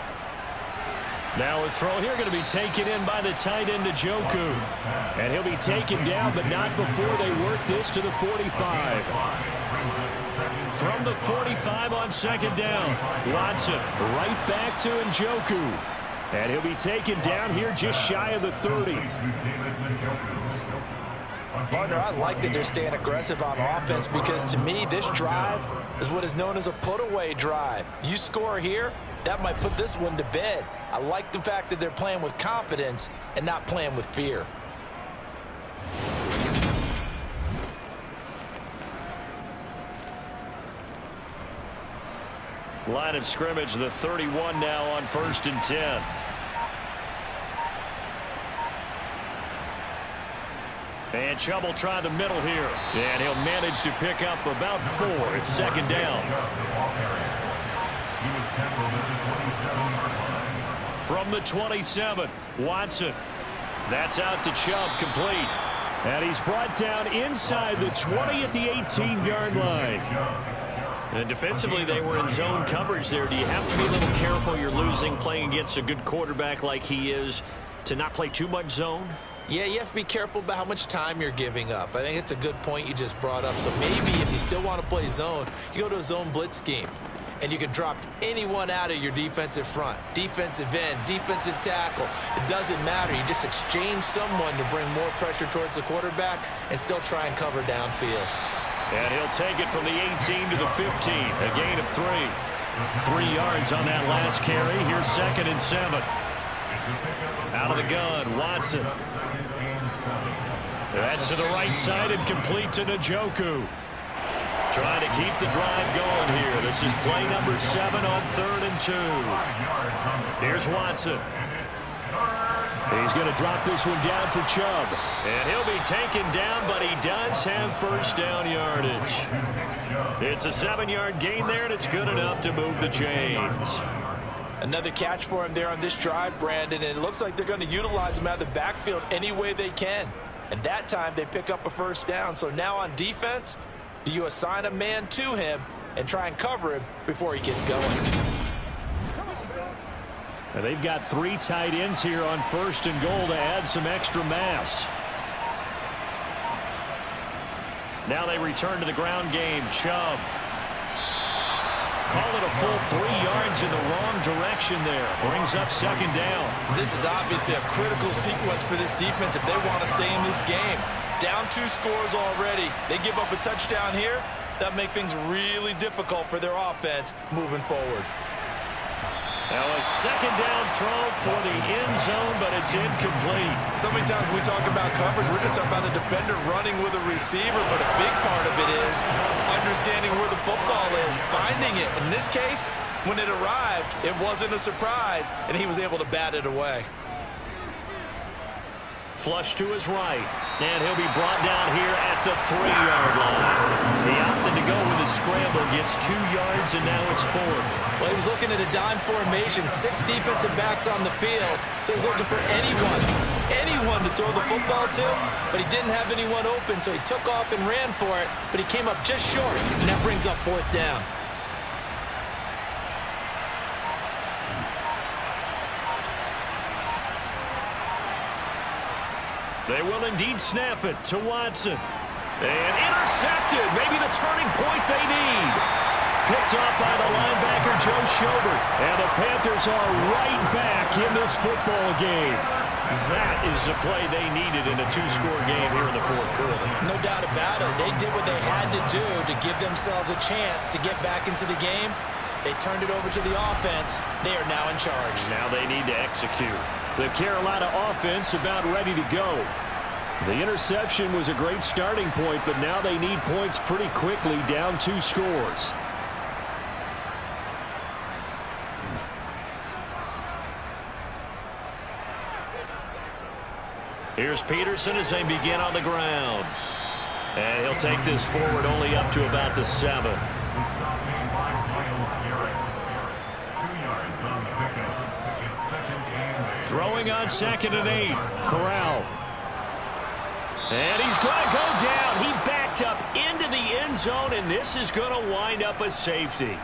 Now a throw here going to be taken in by the tight end Njoku. And he'll be taken down, but not before they work this to the 45. From the 45 on 2nd down, Watson right back to Njoku. And he'll be taken down here just shy of the 30. Partner, I like that they're staying aggressive on offense because to me this drive is what is known as a put-away drive. You score here, that might put this one to bed. I like the fact that they're playing with confidence and not playing with fear. Line of scrimmage, the 31 now on 1st and 10. And Chubb will try the middle here. And he'll manage to pick up about 4. It's 2nd down. From the 27, Watson. That's out to Chubb, complete. And he's brought down inside the 20 at the 18-yard line. And defensively, they were in zone coverage there. Do you have to be a little careful? You're losing, playing against a good quarterback like he is, to not play too much zone? Yeah, you have to be careful about how much time you're giving up. I think it's a good point you just brought up. So maybe if you still want to play zone, you go to a zone blitz scheme. And you can drop anyone out of your defensive front. Defensive end, defensive tackle. It doesn't matter. You just exchange someone to bring more pressure towards the quarterback and still try and cover downfield. And he'll take it from the 18 to the 15. A gain of 3. 3 yards on that last carry. Here's 2nd and 7. Out of the gun, Watson. That's to the right side and complete to Njoku. Trying to keep the drive going here. This is play number 7 on 3rd and 2. Here's Watson. He's going to drop this one down for Chubb. And he'll be taken down, but he does have first down yardage. It's a 7-yard gain there, and it's good enough to move the chains. Another catch for him there on this drive, Brandon, and it looks like they're going to utilize him out of the backfield any way they can. And that time they pick up a first down. So now on defense, do you assign a man to him and try and cover him before he gets going? And they've got 3 tight ends here on 1st and goal to add some extra mass. Now they return to the ground game. Chubb. Call it a full 3 yards in the wrong direction there. Brings up 2nd down. This is obviously a critical sequence for this defense if they want to stay in this game. Down 2 scores already. They give up a touchdown here. That makes things really difficult for their offense moving forward. Now a second down throw for the end zone, but it's incomplete. So many times when we talk about coverage, we're just talking about a defender running with a receiver, but a big part of it is understanding where the football is, finding it. In this case, when it arrived, it wasn't a surprise, and he was able to bat it away. Flush to his right, and he'll be brought down here at the 3-yard line. He opted to go with a scramble, gets 2 yards, and now it's 4th. Well, he was looking at a dime formation, 6 defensive backs on the field, so he's looking for anyone to throw the football to, but he didn't have anyone open, so he took off and ran for it, but he came up just short, and that brings up 4th down. They will indeed snap it to Watson. And intercepted. Maybe the turning point they need. Picked off by the linebacker, Joe Schobert. And the Panthers are right back in this football game. That is the play they needed in a 2-score game here in the 4th quarter. No doubt about it. They did what they had to do to give themselves a chance to get back into the game. They turned it over to the offense. They are now in charge. Now they need to execute. The Carolina offense about ready to go. The interception was a great starting point, but now they need points pretty quickly, down 2 scores. Here's Peterson as they begin on the ground. And he'll take this forward only up to about the 7. Throwing on 2nd and 8. Corral. And he's going to go down. He backed up into the end zone, and this is going to wind up a safety.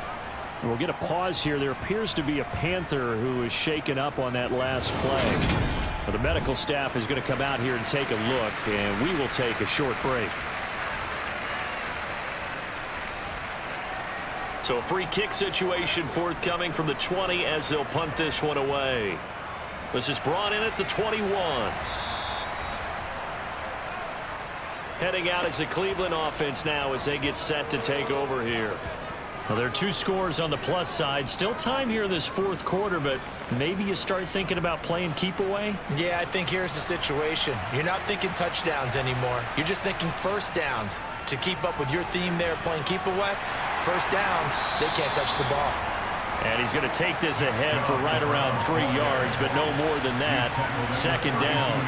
We'll get a pause here. There appears to be a Panther who is shaken up on that last play. Well, the medical staff is going to come out here and take a look, and we will take a short break. So a free kick situation forthcoming from the 20 as they'll punt this one away. This is brought in at the 21. Heading out is the Cleveland offense now as they get set to take over here. Well, there are 2 scores on the plus side. Still time here in this 4th quarter, but maybe you start thinking about playing keep away? Yeah, I think here's the situation. You're not thinking touchdowns anymore. You're just thinking first downs. To keep up with your theme there, playing keep away, first downs, they can't touch the ball. And he's going to take this ahead for right around 3 yards, but no more than that. 2nd down.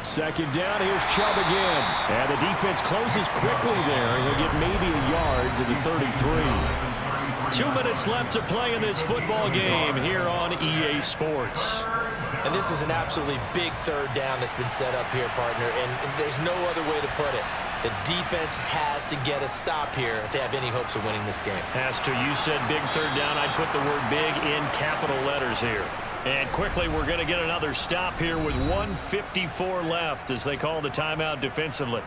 2nd down, here's Chubb again. And the defense closes quickly there. He'll get maybe a yard to the 33. 2 minutes left to play in this football game here on EA Sports. And this is an absolutely big 3rd down that's been set up here, partner, and there's no other way to put it. The defense has to get a stop here if they have any hopes of winning this game. Has to. You said big 3rd down. I'd put the word big in capital letters here. And quickly, we're going to get another stop here with 1:54 left as they call the timeout defensively.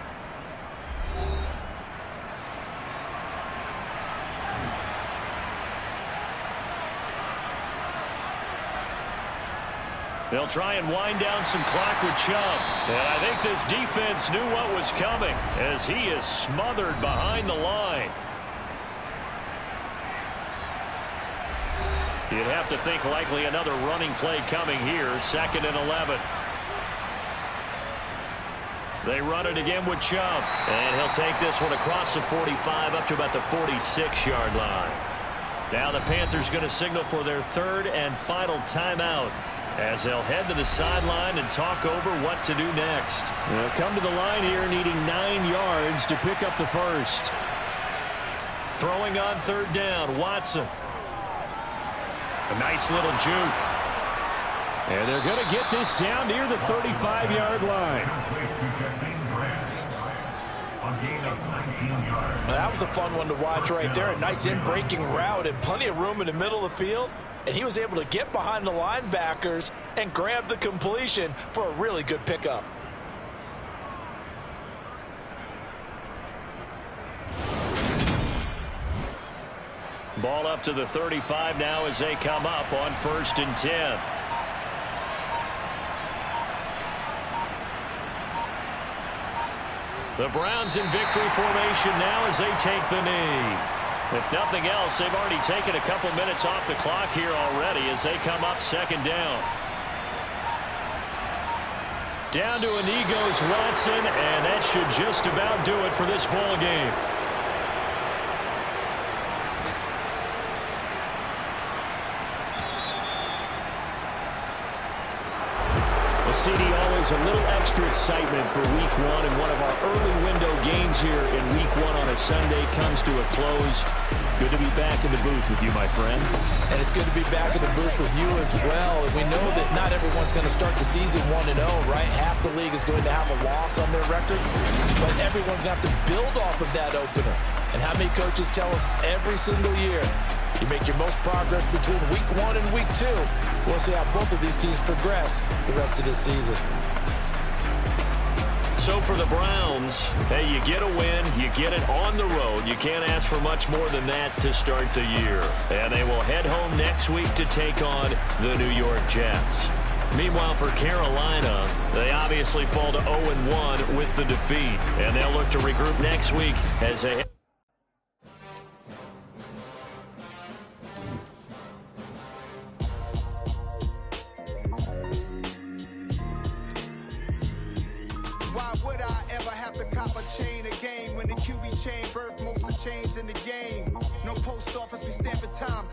They'll try and wind down some clock with Chubb. And I think this defense knew what was coming as he is smothered behind the line. You'd have to think likely another running play coming here. 2nd and 11. They run it again with Chubb. And he'll take this one across the 45 up to about the 46-yard line. Now the Panthers going to signal for their 3rd and final timeout as they'll head to the sideline and talk over what to do next. They'll come to the line here needing 9 yards to pick up the first. Throwing on 3rd down, Watson. A nice little juke. And they're going to get this down near the 35-yard line. Well, that was a fun one to watch right there. A nice in-breaking route and plenty of room in the middle of the field. And he was able to get behind the linebackers and grab the completion for a really good pickup. Ball up to the 35 now as they come up on 1st and 10. The Browns in victory formation now as they take the knee. If nothing else, they've already taken a couple minutes off the clock here already as they come up second down. Down to a knee goes Watson, and that should just about do it for this ball game. CD, always a little extra excitement for week one, and one of our early window games here in week one on a Sunday comes to a close. Good to be back in the booth with you, my friend. And it's good to be back in the booth with you as well. And we know that not everyone's going to start the season 1-0, right? Half the league is going to have a loss on their record, but everyone's going to have to build off of that opener. And how many coaches tell us every single year, you make your most progress between week 1 and week 2. We'll see how both of these teams progress the rest of this season. So for the Browns, hey, you get a win, you get it on the road. You can't ask for much more than that to start the year. And they will head home next week to take on the New York Jets. Meanwhile, for Carolina, they obviously fall to 0-1 with the defeat. And they'll look to regroup next week as they... Why would I ever have to cop a chain again when the QB chain birth most of the chains in the game? No post office, we stamping time.